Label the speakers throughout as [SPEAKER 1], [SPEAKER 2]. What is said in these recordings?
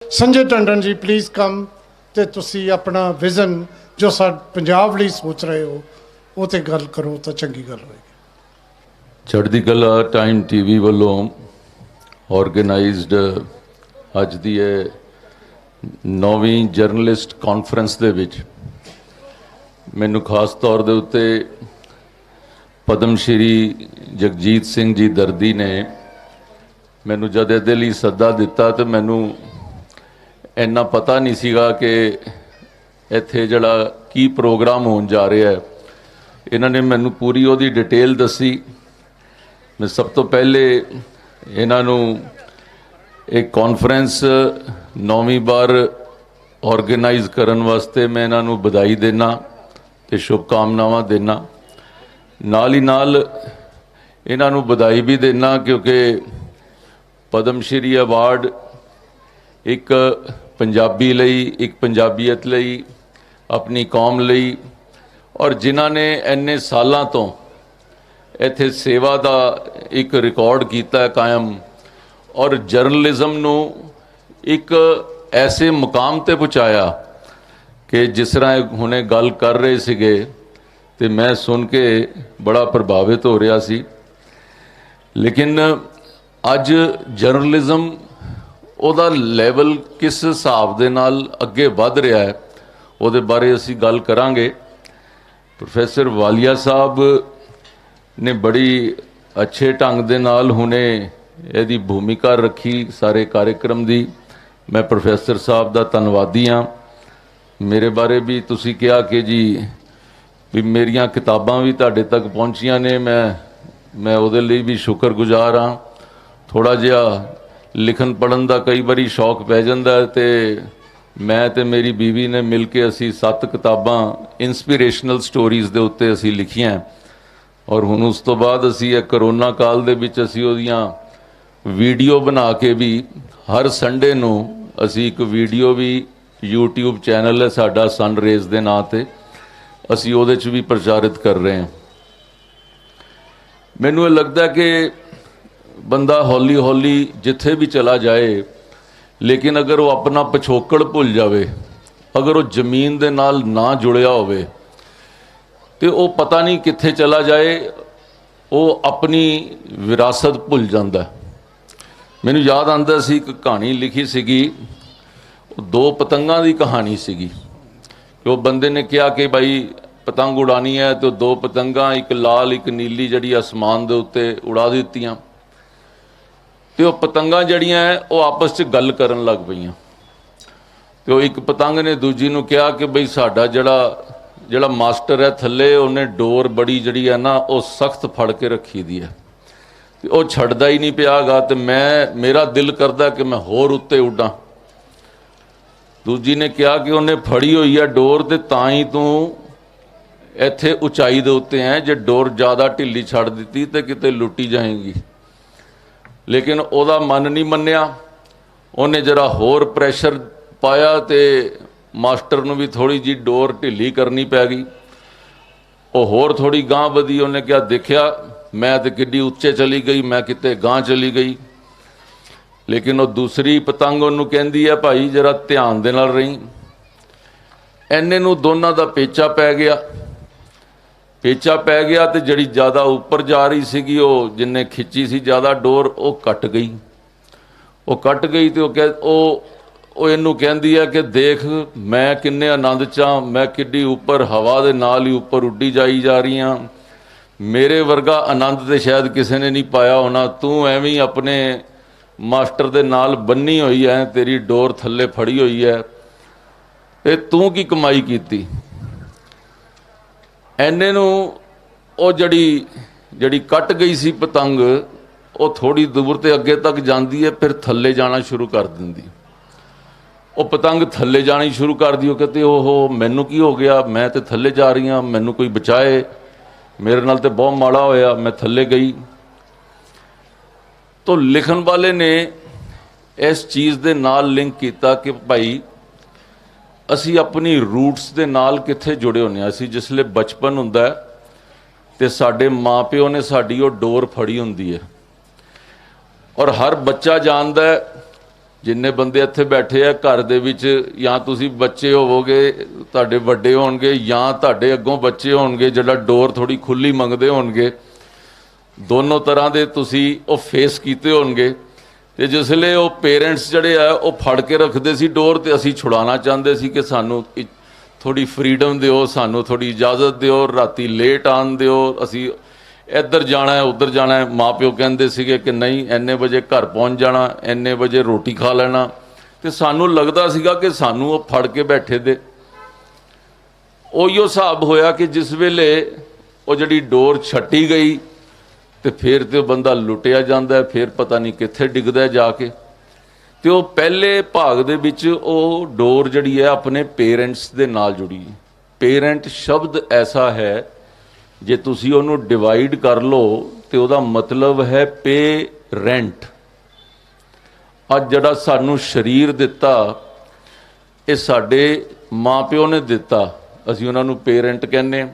[SPEAKER 1] Sanjay Tandon ji please come ते तुसी अपना विजन जो पंजाब ਲਈ सोच रहे हो वो ते गल करो तो चंगी गल होएगी।
[SPEAKER 2] चढ़दी कला टाइम टीवी वालों ऑर्गेनाइज्ड अज दी 9वीं जर्नलिस्ट कॉन्फ्रेंस दे विच मैनू खास तौर दे उत्ते पद्म श्री जगजीत सिंह जी दर्दी ने मैनू जद इहदे लई सद्दा दिता तो मैनू इन्ना पता नहीं सीगा कि इत्थे जिहड़ा की प्रोग्राम होण जा रहा है। इन्हां ने मैनू पूरी उहदी डिटेल दसी। मैं सब तो पहले इन्हां नू एक कॉन्फ्रेंस 9वीं बार ऑर्गेनाइज करन वास्ते मैं इन्हां नू बधाई देना ते शुभकामनावां देना। नाल ही नाल इन्हां नू बधाई भी देना क्योंकि पद्म श्री अवार्ड एक पंजाबी लई एक पंजाबीयत लई अपनी कौम लई और जिन्हां ने इन्ने सालां तो इत्थे सेवा दा एक रिकॉर्ड कीता है कायम और जर्नलिज्म नू एक ऐसे मुकाम ते पहुँचाया कि जिस तरह हुणे गल कर रहे सीगे ते मैं सुन के बड़ा प्रभावित हो रहा सी। लेकिन अज जर्नलिज्म ਉਹਦਾ ਲੈਵਲ किस हिसाब ਦੇ ਨਾਲ ਅੱਗੇ ਵੱਧ ਰਿਹਾ ਹੈ ਉਹਦੇ ਬਾਰੇ ਅਸੀਂ ਗੱਲ ਕਰਾਂਗੇ। ਪ੍ਰੋਫੈਸਰ ਵਾਲੀਆ ਸਾਹਿਬ ਨੇ ਬੜੀ ਅੱਛੇ ਢੰਗ ਦੇ ਨਾਲ ਹੁਣੇ ਇਹਦੀ ਭੂਮਿਕਾ ਰੱਖੀ ਸਾਰੇ ਕਾਰਜਕ੍ਰਮ ਦੀ। ਮੈਂ ਪ੍ਰੋਫੈਸਰ ਸਾਹਿਬ ਦਾ ਧੰਨਵਾਦੀ ਹਾਂ। ਮੇਰੇ ਬਾਰੇ ਵੀ ਤੁਸੀਂ ਕਿਹਾ ਕਿ ਜੀ ਵੀ ਮੇਰੀਆਂ ਕਿਤਾਬਾਂ ਵੀ ਤੁਹਾਡੇ ਤੱਕ ਪਹੁੰਚੀਆਂ ਨੇ। ਮੈਂ ਉਹਦੇ ਲਈ ਵੀ ਸ਼ੁਕਰਗੁਜ਼ਾਰ ਹਾਂ। ਥੋੜਾ ਜਿਹਾ लिखन पढ़न का कई बारी शौक पै जाता है तो मैं तो मेरी बीवी ने मिल के असी 7 किताबां इंस्पिरेशनल स्टोरीज़ के उत्ते असी लिखियां और हुण उस तो बाद असी करोना काल दे विच असी उहदियां वीडियो बना के भी हर संडे नूं असी एक वीडियो भी यूट्यूब चैनल है साडा सनरेज दे नां ते असी उहदे च भी प्रचारित कर रहे हैं। मैनूं लगता है कि बंदा हौली हौली जिथे भी चला जाए लेकिन अगर वो अपना पिछोकड़ भुल जाए अगर वो जमीन दे नाल ना जुड़िया होवे तो वो पता नहीं कित्थे चला जाए वो अपनी विरासत भुल जाता है। मैनूं याद आंदा सी एक कहानी लिखी सीगी 2 पतंगां दी कहानी सीगी कि वो बंदे ने कहा कि भाई पतंग उड़ानी है तो 2 पतंगां एक लाल एक नीली जिहड़ी आसमान दे उत्ते उड़ा दित्तियां तो वह पतंगां जड़ियां है वो आपस च गल करन लग पईयां। तो एक पतंग ने दूजी नूं कहा कि बई साडा जड़ा मास्टर है थल्ले उन्हें डोर बड़ी जड़ी है ना वो सख्त फड़ के रखी दी है तो वह छड्डदा ही नहीं पियागा तो मेरा दिल करदा कि मैं होर उत्ते उड्डां। दूजी ने कहा कि उन्हें फड़ी हुई है डोर तो तां ही तू इत्थे उचाई दे उत्ते है जे डोर ज़्यादा ढिली छड्ड दित्ती तो किते लुटी जाएगी। लेकिन ओदा मन नहीं मन्निया उन्हें जरा होर प्रैशर पाया तो मास्टर नूं भी थोड़ी जी डोर ढिली करनी पै गई। वो होर थोड़ी गांह वधी उन्हें क्या देखा मैं तो किड्डी उच्चे चली गई मैं किते गांह चली गई। लेकिन वो दूसरी पतंग उन्होंने कहती है भाई जरा ध्यान दे नाल रही। इन्ने नूं दोनों का पेचा पै गया। पेचा पै गया तो जड़ी ज़्यादा उपर जा रही सी वो जिन्हें खिंची सी ज़्यादा डोर वो कट गई। वो कट गई तो इनू कहती है कि देख मैं किन्ने आनंद चाह मैं किड्डी उपर हवा दे नाल ही उपर उड्डी जाई जा रही हाँ। मेरे वर्गा आनंद तो शायद किसी ने नहीं पाया होना। तू एवं अपने मास्टर दे नाल बन्नी हुई है तेरी डोर थल्ले फड़ी हुई है ते तू की कमाई कीती। इन्ने नूं वो जड़ी कट गई सी पतंग वो थोड़ी दूर ते अगे तक जाती है फिर थल्ले जाना शुरू कर दिंदी। वो पतंग थल्ले जानी शुरू कर दी। कहते ओहो मैनू की हो गया मैं तो थल्ले जा रही हाँ मैनू कोई बचाए मेरे नाल तो बहुत माड़ा होया मैं थल्ले गई। तो लिखन वाले ने इस चीज़ दे नाल लिंक किया कि भाई असी अपनी रूट्स दे नाल कित्थे जुड़े होने। असी जिसले बचपन हुंदा है ते साडे माँ प्यो ने साडी वो डोर फड़ी हुंदी है और हर बच्चा जानदा है ਜਿੰਨੇ ਬੰਦੇ ਇੱਥੇ ਬੈਠੇ ਆ ਘਰ ਦੇ ਵਿੱਚ, ਜਾਂ ਤੁਸੀਂ ਬੱਚੇ ਹੋਵੋਗੇ, ਤੁਹਾਡੇ ਵੱਡੇ ਹੋਣਗੇ, ਜਾਂ ਤੁਹਾਡੇ ਅੱਗੋਂ ਬੱਚੇ ਹੋਣਗੇ ਜਿਹੜਾ ਡੋਰ ਥੋੜੀ ਖੁੱਲੀ ਮੰਗਦੇ ਹੋਣਗੇ, ਦੋਨੋਂ ਤਰ੍ਹਾਂ ਦੇ ਤੁਸੀਂ ਉਹ ਫੇਸ ਕੀਤੇ ਹੋਣਗੇ। ਤੇ ਜਿਸਲੇ ਉਹ ਪੇਰੈਂਟਸ ਜਿਹੜੇ ਆ ਉਹ ਫੜ ਕੇ ਰੱਖਦੇ ਸੀ ਡੋਰ, ਤੇ ਅਸੀਂ ਛੁਡਾਉਣਾ ਚਾਹੁੰਦੇ ਸੀ ਕਿ ਸਾਨੂੰ ਥੋੜੀ ਫਰੀडम ਦਿਓ, ਸਾਨੂੰ ਥੋੜੀ ਇਜਾਜ਼ਤ ਦਿਓ, ਰਾਤੀ ਲੇਟ ਆਉਣ ਦਿਓ, ਅਸੀਂ ਇੱਧਰ ਜਾਣਾ ਹੈ ਉੱਧਰ ਜਾਣਾ ਹੈ। ਮਾਂ ਪਿਓ ਕਹਿੰਦੇ ਸੀਗੇ ਕਿ ਨਹੀਂ, ਇੰਨੇ ਵਜੇ ਘਰ ਪਹੁੰਚ ਜਾਣਾ, ਇੰਨੇ ਵਜੇ ਰੋਟੀ ਖਾ ਲੈਣਾ, ਤੇ ਸਾਨੂੰ ਲੱਗਦਾ ਸੀਗਾ ਕਿ ਸਾਨੂੰ ਉਹ ਫੜ ਕੇ ਬੈਠੇ ਦੇ। ਉਹੀਓ ਹਿਸਾਬ ਹੋਇਆ ਕਿ ਜਿਸ ਵੇਲੇ ਉਹ ਜਿਹੜੀ ਡੋਰ ਛੱਟੀ ਗਈ ਤੇ ਫਿਰ ਤੇ ਉਹ ਬੰਦਾ ਲੁੱਟਿਆ ਜਾਂਦਾ, ਫਿਰ ਪਤਾ ਨਹੀਂ ਕਿੱਥੇ ਡਿੱਗਦਾ ਜਾ ਕੇ। ਤੇ ਉਹ ਪਹਿਲੇ ਭਾਗ ਦੇ ਵਿੱਚ ਉਹ ਡੋਰ ਜਿਹੜੀ ਹੈ ਆਪਣੇ ਪੇਰੈਂਟਸ ਦੇ ਨਾਲ ਜੁੜੀ। ਪੇਰੈਂਟ ਸ਼ਬਦ ਐਸਾ ਹੈ, ਜੇ ਤੁਸੀਂ ਉਹਨੂੰ ਡਿਵਾਈਡ ਕਰ ਲਓ ਤੇ ਉਹਦਾ ਮਤਲਬ ਹੈ ਪੇ ਰੈਂਟ। ਅੱਜ ਜਿਹੜਾ ਸਾਨੂੰ ਸਰੀਰ ਦਿੱਤਾ, ਇਹ ਸਾਡੇ ਮਾਪਿਓ ਨੇ ਦਿੱਤਾ, ਅਸੀਂ ਉਹਨਾਂ ਨੂੰ ਪੇਰੈਂਟ ਕਹਿੰਦੇ ਹਾਂ।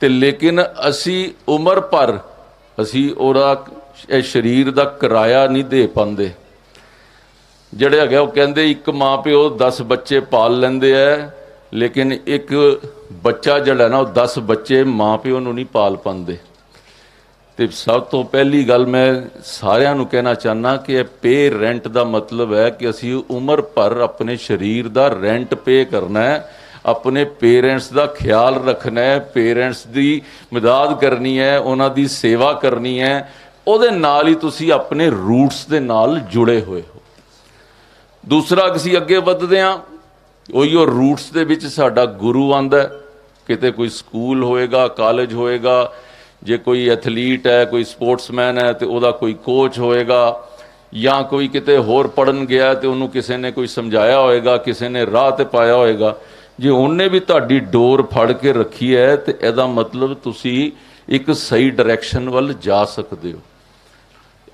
[SPEAKER 2] ਤੇ ਲੇਕਿਨ ਅਸੀਂ ਉਮਰ ਭਰ ਅਸੀਂ ਉਹਦਾ ਇਹ ਸਰੀਰ ਦਾ ਕਿਰਾਇਆ ਨਹੀਂ ਦੇ ਪਾਉਂਦੇ। ਜਿਹੜੇ ਹੈਗੇ ਉਹ ਕਹਿੰਦੇ ਇੱਕ ਮਾਂ ਪਿਓ 10 ਬੱਚੇ ਪਾਲ ਲੈਂਦੇ ਆ, ਲੇਕਿਨ ਇੱਕ ਬੱਚਾ ਜਿਹੜਾ ਨਾ ਉਹ 10 ਬੱਚੇ ਮਾਂ ਪਿਓ ਨੂੰ ਨਹੀਂ ਪਾਲ ਪਾਉਂਦੇ। ਤੇ ਸਭ ਤੋਂ ਪਹਿਲੀ ਗੱਲ ਮੈਂ ਸਾਰਿਆਂ ਨੂੰ ਕਹਿਣਾ ਚਾਹੁੰਦਾ ਕਿ ਇਹ ਪੇ ਰੈਂਟ ਦਾ ਮਤਲਬ ਹੈ ਕਿ ਅਸੀਂ ਉਮਰ ਭਰ ਆਪਣੇ ਸਰੀਰ ਦਾ ਰੈਂਟ ਪੇ ਕਰਨਾ ਹੈ, ਆਪਣੇ ਪੇਰੈਂਟਸ ਦਾ ਖਿਆਲ ਰੱਖਣਾ ਹੈ, ਪੇਰੈਂਟਸ ਦੀ ਮਦਦ ਕਰਨੀ ਹੈ, ਉਹਨਾਂ ਦੀ ਸੇਵਾ ਕਰਨੀ ਹੈ। ਉਹਦੇ ਨਾਲ ਹੀ ਤੁਸੀਂ ਆਪਣੇ ਰੂਟਸ ਦੇ ਨਾਲ ਜੁੜੇ ਹੋਏ ਹੋ। ਦੂਸਰਾ, ਅਸੀਂ ਅੱਗੇ ਵੱਧਦੇ ਹਾਂ, ਉਹੀਓ ਰੂਟਸ ਦੇ ਵਿੱਚ ਸਾਡਾ ਗੁਰੂ ਆਉਂਦਾ। ਕਿਤੇ ਕੋਈ ਸਕੂਲ ਹੋਏਗਾ, ਕਾਲਜ ਹੋਏਗਾ, ਜੇ ਕੋਈ ਐਥਲੀਟ ਹੈ, ਕੋਈ ਸਪੋਰਟਸਮੈਨ ਹੈ ਤੇ ਉਹਦਾ ਕੋਈ ਕੋਚ ਹੋਏਗਾ, ਜਾਂ ਕੋਈ ਕਿਤੇ ਹੋਰ ਪੜ੍ਹਨ ਗਿਆ ਤੇ ਉਹਨੂੰ ਕਿਸੇ ਨੇ ਕੋਈ ਸਮਝਾਇਆ ਹੋਏਗਾ, ਕਿਸੇ ਨੇ ਰਾਹ ਤੇ ਪਾਇਆ ਹੋਏਗਾ। ਜੇ ਉਹਨੇ ਵੀ ਤੁਹਾਡੀ ਡੋਰ ਫੜ ਕੇ ਰੱਖੀ ਹੈ ਤੇ ਇਹਦਾ ਮਤਲਬ ਤੁਸੀਂ ਇੱਕ ਸਹੀ ਡਾਇਰੈਕਸ਼ਨ ਵੱਲ ਜਾ ਸਕਦੇ ਹੋ।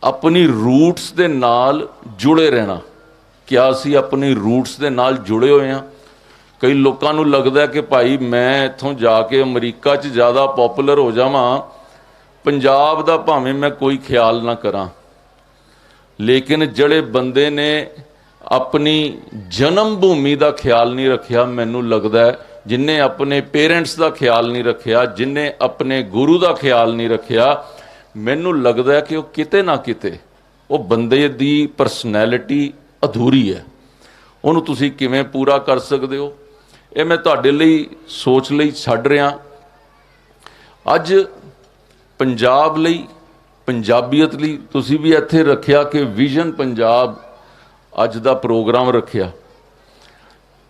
[SPEAKER 2] ਆਪਣੀ ਰੂਟਸ ਦੇ ਨਾਲ ਜੁੜੇ ਰਹਿਣਾ। ਕਿਆ ਅਸੀਂ ਆਪਣੀ ਰੂਟਸ ਦੇ ਨਾਲ ਜੁੜੇ ਹੋਏ ਹਾਂ? ਕਈ ਲੋਕਾਂ ਨੂੰ ਲੱਗਦਾ ਕਿ ਭਾਈ ਮੈਂ ਇੱਥੋਂ ਜਾ ਕੇ ਅਮਰੀਕਾ 'ਚ ਜ਼ਿਆਦਾ ਪੋਪੂਲਰ ਹੋ ਜਾਵਾਂ, ਪੰਜਾਬ ਦਾ ਭਾਵੇਂ ਮੈਂ ਕੋਈ ਖਿਆਲ ਨਾ ਕਰਾਂ। ਲੇਕਿਨ ਜਿਹੜੇ ਬੰਦੇ ਨੇ ਆਪਣੀ ਜਨਮ ਭੂਮੀ ਦਾ ਖਿਆਲ ਨਹੀਂ ਰੱਖਿਆ, ਮੈਨੂੰ ਲੱਗਦਾ ਜਿਨ੍ਹੇ ਆਪਣੇ ਪੇਰੈਂਟਸ ਦਾ ਖਿਆਲ ਨਹੀਂ ਰੱਖਿਆ, ਜਿਨ੍ਹੇ ਆਪਣੇ ਗੁਰੂ ਦਾ ਖਿਆਲ ਨਹੀਂ ਰੱਖਿਆ, ਮੈਨੂੰ ਲੱਗਦਾ ਕਿ ਉਹ ਕਿਤੇ ਨਾ ਕਿਤੇ ਉਹ ਬੰਦੇ ਦੀ ਪਰਸਨੈਲਿਟੀ ਅਧੂਰੀ ਹੈ। ਉਹਨੂੰ ਤੁਸੀਂ ਕਿਵੇਂ ਪੂਰਾ ਕਰ ਸਕਦੇ ਹੋ, ਇਹ ਮੈਂ ਤੁਹਾਡੇ ਲਈ ਸੋਚ ਲਈ ਛੱਡ ਰਿਹਾ। ਅੱਜ ਪੰਜਾਬ ਲਈ, ਪੰਜਾਬੀਅਤ ਲਈ ਤੁਸੀਂ ਵੀ ਇੱਥੇ ਰੱਖਿਆ ਕਿ ਵਿਜ਼ਨ ਪੰਜਾਬ ਅੱਜ ਦਾ ਪ੍ਰੋਗਰਾਮ ਰੱਖਿਆ।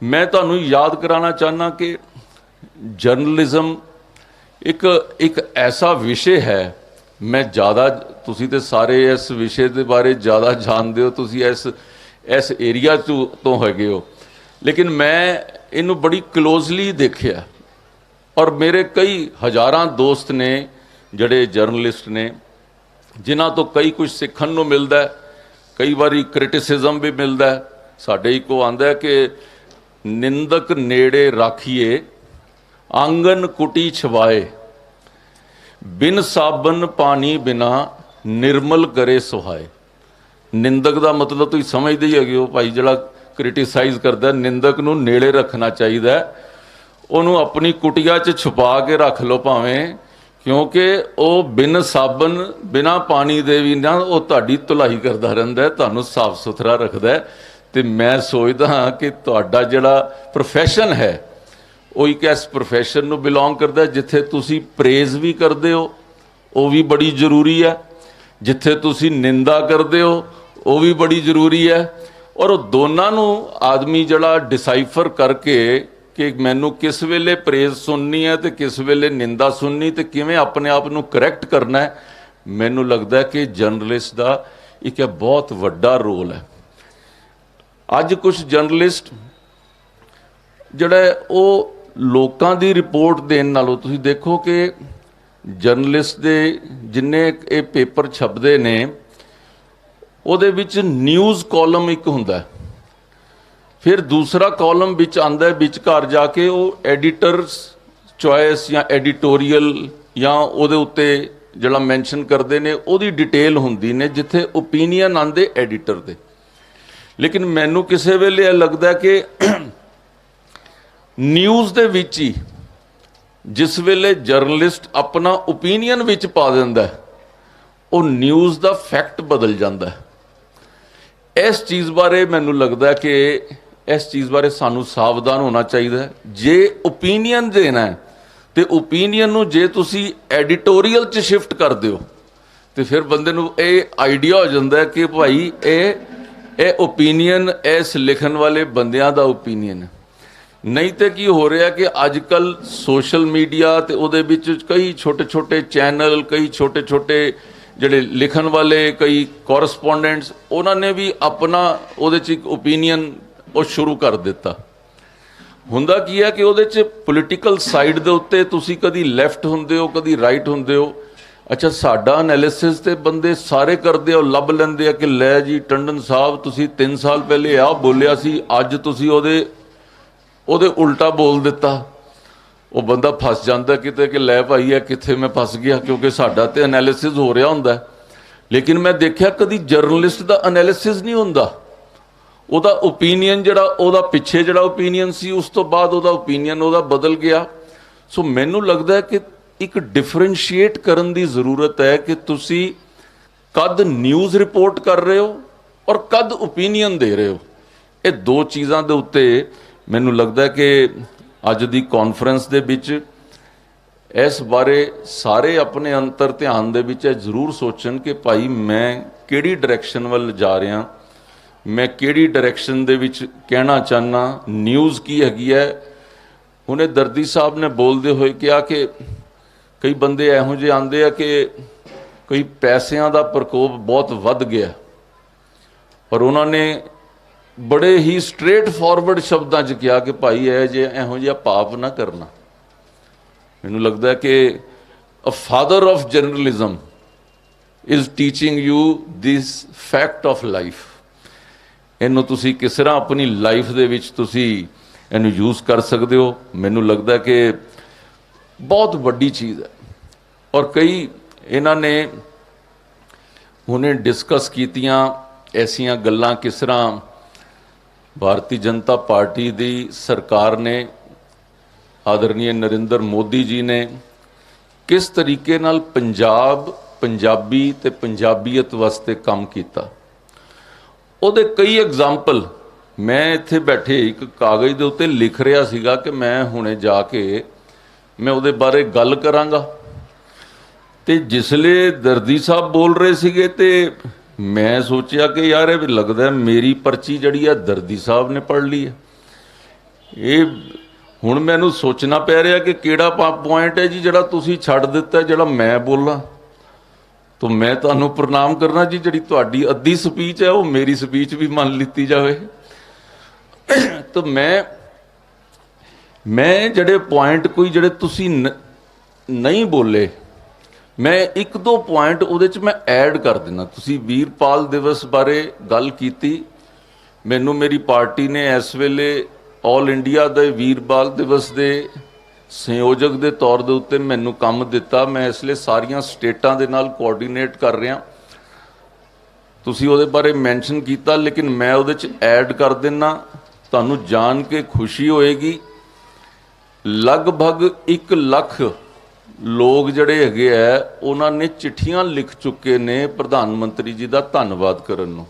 [SPEAKER 2] ਮੈਂ ਤੁਹਾਨੂੰ ਯਾਦ ਕਰਾਉਣਾ ਚਾਹੁੰਦਾ ਕਿ ਜਰਨਲਿਜ਼ਮ ਇੱਕ ਐਸਾ ਵਿਸ਼ੇ ਹੈ, ਮੈਂ ਜ਼ਿਆਦਾ, ਤੁਸੀਂ ਤੇ ਸਾਰੇ ਇਸ ਵਿਸ਼ੇ ਦੇ ਬਾਰੇ ਜ਼ਿਆਦਾ ਜਾਣਦੇ ਹੋ, ਤੁਸੀਂ ਇਸ ਏਰੀਆ ਤੋਂ ਹੈਗੇ ਹੋ, ਲੇਕਿਨ ਮੈਂ ਇਹਨੂੰ ਬੜੀ ਕਲੋਜ਼ਲੀ ਦੇਖਿਆ। ਔਰ ਮੇਰੇ ਕਈ ਹਜ਼ਾਰਾਂ ਦੋਸਤ ਨੇ ਜਿਹੜੇ ਜਰਨਲਿਸਟ ਨੇ, ਜਿਨ੍ਹਾਂ ਤੋਂ ਕਈ ਕੁਝ ਸਿੱਖਣ ਨੂੰ ਮਿਲਦਾ ਹੈ, ਕਈ ਵਾਰੀ ਕ੍ਰਿਟਿਸਿਜ਼ਮ ਵੀ ਮਿਲਦਾ ਹੈ। ਸਾਡੇ ਇੱਕੋ ਆਉਂਦਾ ਕਿ ਨਿੰਦਕ ਨੇੜੇ ਰਾਖੀਏ, ਆਂਗਨ ਕੁਟੀ ਛਵਾਏ, ਬਿਨ ਸਾਬਨ ਪਾਣੀ ਬਿਨਾ ਨਿਰਮਲ ਕਰੇ ਸੁਹਾਏ। ਨਿੰਦਕ ਦਾ ਮਤਲਬ ਤੁਸੀਂ ਸਮਝਦੇ ਹੀ ਹੈਗੇ ਹੋ ਭਾਈ, ਜਿਹੜਾ ਕ੍ਰਿਟਿਸਾਈਜ਼ ਕਰਦਾ, ਨਿੰਦਕ ਨੂੰ ਨੇੜੇ ਰੱਖਣਾ ਚਾਹੀਦਾ, ਉਹਨੂੰ ਆਪਣੀ ਕੁਟੀਆ 'ਚ ਛੁਪਾ ਕੇ ਰੱਖ ਲਓ ਭਾਵੇਂ, ਕਿਉਂਕਿ ਉਹ ਬਿਨ ਸਾਬਨ ਬਿਨਾ ਪਾਣੀ ਦੇ ਵੀ ਨਾ ਉਹ ਤੁਹਾਡੀ ਧੁਲਾਈ ਕਰਦਾ ਰਹਿੰਦਾ, ਤੁਹਾਨੂੰ ਸਾਫ ਸੁਥਰਾ ਰੱਖਦਾ। ਤੇ ਮੈਂ ਸੋਚਦਾ ਹਾਂ ਕਿ ਤੁਹਾਡਾ ਜਿਹੜਾ ਪ੍ਰੋਫੈਸ਼ਨ ਹੈ ਉਹ ਇੱਕ ਇਸ ਪ੍ਰੋਫੈਸ਼ਨ ਨੂੰ ਬਿਲੋਂਗ ਕਰਦਾ ਜਿੱਥੇ ਤੁਸੀਂ ਪ੍ਰੇਜ਼ ਵੀ ਕਰਦੇ ਹੋ, ਉਹ ਵੀ ਬੜੀ ਜ਼ਰੂਰੀ ਹੈ, ਜਿੱਥੇ ਤੁਸੀਂ ਨਿੰਦਾ ਕਰਦੇ ਹੋ ਉਹ ਵੀ ਬੜੀ ਜ਼ਰੂਰੀ ਹੈ। ਔਰ ਉਹ ਦੋਨਾਂ ਨੂੰ ਆਦਮੀ ਜਿਹੜਾ ਡਿਸਾਈਫਰ ਕਰਕੇ ਕਿ ਮੈਨੂੰ ਕਿਸ ਵੇਲੇ ਪ੍ਰੇਜ਼ ਸੁਣਨੀ ਹੈ ਤੇ ਕਿਸ ਵੇਲੇ ਨਿੰਦਾ ਸੁਣਨੀ ਤੇ ਕਿਵੇਂ ਆਪਣੇ ਆਪ ਨੂੰ ਕਰੈਕਟ ਕਰਨਾ ਹੈ, ਮੈਨੂੰ ਲੱਗਦਾ ਕਿ ਜਰਨਲਿਸਟ ਦਾ ਇੱਕ ਬਹੁਤ ਵੱਡਾ ਰੋਲ ਹੈ। ਅੱਜ ਕੁਝ ਜਰਨਲਿਸਟ ਜਿਹੜਾ ਉਹ ਲੋਕਾਂ ਦੀ ਰਿਪੋਰਟ ਦੇਣ ਨਾਲੋਂ, ਤੁਸੀਂ ਦੇਖੋ ਕਿ ਜਰਨਲਿਸਟ ਦੇ ਜਿੰਨੇ ਇਹ ਪੇਪਰ ਛਪਦੇ ਨੇ ਉਹਦੇ ਵਿੱਚ ਨਿਊਜ਼ ਕਾਲਮ ਇੱਕ ਹੁੰਦਾ, ਫਿਰ ਦੂਸਰਾ ਕਾਲਮ ਵਿੱਚ ਆਉਂਦਾ ਵਿਚਕਾਰ ਜਾ ਕੇ ਉਹ ਐਡੀਟਰਸ ਚੋਇਸ ਜਾਂ ਐਡੀਟੋਰੀਅਲ ਜਾਂ ਉਹਦੇ ਉੱਤੇ ਜਿਹੜਾ ਮੈਂਸ਼ਨ ਕਰਦੇ ਨੇ ਉਹਦੀ ਡਿਟੇਲ ਹੁੰਦੀ ਨੇ, ਜਿੱਥੇ ਓਪੀਨੀਅਨ ਆਉਂਦੇ ਐਡੀਟਰ ਦੇ। लेकिन मैनू किसी वेले लगता कि न्यूज़ दे विच ही जिस वेले जर्नलिस्ट अपना ओपीनियन विच पा दिंदा है, वो न्यूज़ दा फैक्ट बदल जाता है। इस चीज़ बारे मैनू लगता है कि इस चीज़ बारे सानू सावधान होना चाहिए। जे ओपीनियन देना है तो ओपीनियन नू जे तुसी एडिटोरीअल च शिफ्ट कर दिओ तो फिर बंदे नू ये आइडिया हो जाता है कि भाई ये ओपीनियन इस लिखन वाले बंदियां दा ओपीनियन है। नहीं तो की हो रहा कि अजकल सोशल मीडिया ते उहदे विच कई छोटे छोटे चैनल, कई छोटे छोटे ਜਿਹੜੇ लिखन वाले, कई कॉरस्पोंडेंट्स, उन्होंने भी अपना ਉਹਦੇ 'ਚ ਇੱਕ ओपीनियन ਉਹ शुरू कर दिता। ਹੁੰਦਾ ਕੀ ਹੈ ਕਿ ਉਹਦੇ 'ਚ ਪੋਲੀਟੀਕਲ ਸਾਈਡ ਦੇ ਉੱਤੇ ਤੁਸੀਂ ਕਦੀ ਲੈਫਟ ਹੁੰਦੇ ਹੋ, ਕਦੀ ਰਾਈਟ ਹੁੰਦੇ ਹੋ। ਅੱਛਾ, ਸਾਡਾ ਐਨਾਲਿਸਿਸ ਤੇ ਬੰਦੇ ਸਾਰੇ ਕਰਦੇ ਆ, ਲੱਭ ਲੈਂਦੇ ਆ ਕਿ ਲੈ ਜੀ ਟੰਡਨ ਸਾਹਿਬ ਤੁਸੀਂ 3 ਸਾਲ ਪਹਿਲੇ ਆਹ ਬੋਲਿਆ ਸੀ, ਅੱਜ ਤੁਸੀਂ ਉਹਦੇ ਉਲਟਾ ਬੋਲ ਦਿੱਤਾ। ਉਹ ਬੰਦਾ ਫਸ ਜਾਂਦਾ ਕਿਤੇ ਕਿ ਲੈ ਭਾਈ ਇਹ ਕਿੱਥੇ ਮੈਂ ਫਸ ਗਿਆ, ਕਿਉਂਕਿ ਸਾਡਾ ਤੇ ਐਨਾਲਿਸਿਸ ਹੋ ਰਿਹਾ ਹੁੰਦਾ। ਲੇਕਿਨ ਮੈਂ ਦੇਖਿਆ ਕਦੀ ਜਰਨਲਿਸਟ ਦਾ ਐਨਾਲਿਸਿਸ ਨਹੀਂ ਹੁੰਦਾ, ਉਹਦਾ ਓਪੀਨੀਅਨ ਜਿਹੜਾ ਉਹਦਾ ਪਿੱਛੇ ਜਿਹੜਾ ਓਪੀਨੀਅਨ ਸੀ ਉਸ ਤੋਂ ਬਾਅਦ ਉਹਦਾ ਓਪੀਨੀਅਨ ਉਹਦਾ ਬਦਲ ਗਿਆ। ਸੋ ਮੈਨੂੰ ਲੱਗਦਾ ਕਿ ਇੱਕ ਡਿਫਰੈਂਸ਼ੀਏਟ ਕਰਨ ਦੀ ਜ਼ਰੂਰਤ ਹੈ ਕਿ ਤੁਸੀਂ ਕਦ ਨਿਊਜ਼ ਰਿਪੋਰਟ ਕਰ ਰਹੇ ਹੋ ਔਰ ਕਦ ਓਪੀਨੀਅਨ ਦੇ ਰਹੇ ਹੋ। ਇਹ ਦੋ ਚੀਜ਼ਾਂ ਦੇ ਉੱਤੇ ਮੈਨੂੰ ਲੱਗਦਾ ਕਿ ਅੱਜ ਦੀ ਕਾਨਫਰੰਸ ਦੇ ਵਿੱਚ ਇਸ ਬਾਰੇ ਸਾਰੇ ਆਪਣੇ ਅੰਤਰ ਧਿਆਨ ਦੇ ਵਿੱਚ ਜ਼ਰੂਰ ਸੋਚਣ ਕਿ ਭਾਈ ਮੈਂ ਕਿਹੜੀ ਡਾਇਰੈਕਸ਼ਨ ਵੱਲ ਜਾ ਰਿਹਾ, ਮੈਂ ਕਿਹੜੀ ਡਾਇਰੈਕਸ਼ਨ ਦੇ ਵਿੱਚ ਕਹਿਣਾ ਚਾਹੁੰਦਾ, ਨਿਊਜ਼ ਕੀ ਹੈਗੀ ਹੈ। ਹੁਣੇ ਦਰਦੀ ਸਾਹਿਬ ਨੇ ਬੋਲਦੇ ਹੋਏ ਕਿਹਾ ਕਿ ਕਈ ਬੰਦੇ ਇਹੋ ਜਿਹੇ ਆਉਂਦੇ ਆ ਕਿ ਕਈ ਪੈਸਿਆਂ ਦਾ ਪ੍ਰਕੋਪ ਬਹੁਤ ਵੱਧ ਗਿਆ, ਪਰ ਉਹਨਾਂ ਨੇ बड़े ही स्ट्रेट फॉरवर्ड शब्दों च कहा कि भाई ਇਹੋ ਜਿਹਾ पाप ना करना। मैनू लगता है कि a father of journalism is teaching you this fact of life. इनू तुसी किस तरह अपनी लाइफ दे विच तुसी इनू यूज़ कर सकते हो। मैनू लगता है कि बहुत वड्डी चीज़ है। और कई इन्होंने हुणे डिस्कस कीतियां ऐसियां गल्लां किस तरह भारतीय जनता पार्टी की सरकार ने, आदरणीय नरेंद्र मोदी जी ने किस तरीके नाल पंजाब, पंजाबी ते पंजाबीयत वास्ते काम किया। ਉਹਦੇ कई एग्जाम्पल मैं इत्थे बैठे एक कागज़ के उत्ते लिख रहा सीगा कि मैं हुणे जाके मैं ਉਹਦੇ बारे गल करांगा। ते जिसले दर्दी साहब बोल रहे सीगे ते मैं सोचा कि यार ये लगता है मेरी पर्ची जड़ी है दर्दी साहब ने पढ़ ली है। ये हुण मैनू सोचना पै रहा कि केड़ा पॉइंट है जी जड़ा तुसी छड्ड दिता है जड़ा मैं बोला। तो मैं तुहानू प्रणाम करना जी, जड़ी तुहाडी अद्धी स्पीच है वो मेरी स्पीच भी मान लीती जाए। तो मैं जड़े पॉइंट कोई जड़े तुसी नहीं बोले, मैं एक दो पॉइंट उहदे च मैं ऐड कर देना। तुसी वीरपाल दिवस बारे गल कीती, मैनू मेरी पार्टी ने इस वेले ऑल इंडिया दे वीरपाल दिवस दे संयोजक दे तौर दे उत्ते मैनू काम दिता। मैं इसलिए सारियां स्टेटां दे नाल कोआर्डीनेट कर रहा। तुसी उहदे बारे मैंशन कीता, लेकिन मैं उहदे च ऐड कर देना। तुहानू जान के खुशी होएगी लगभग 1 लाख लोग जड़े हैगे है उन्होंने चिट्ठियां लिख चुके ने प्रधानमंत्री जी का धन्नवाद करन नूं।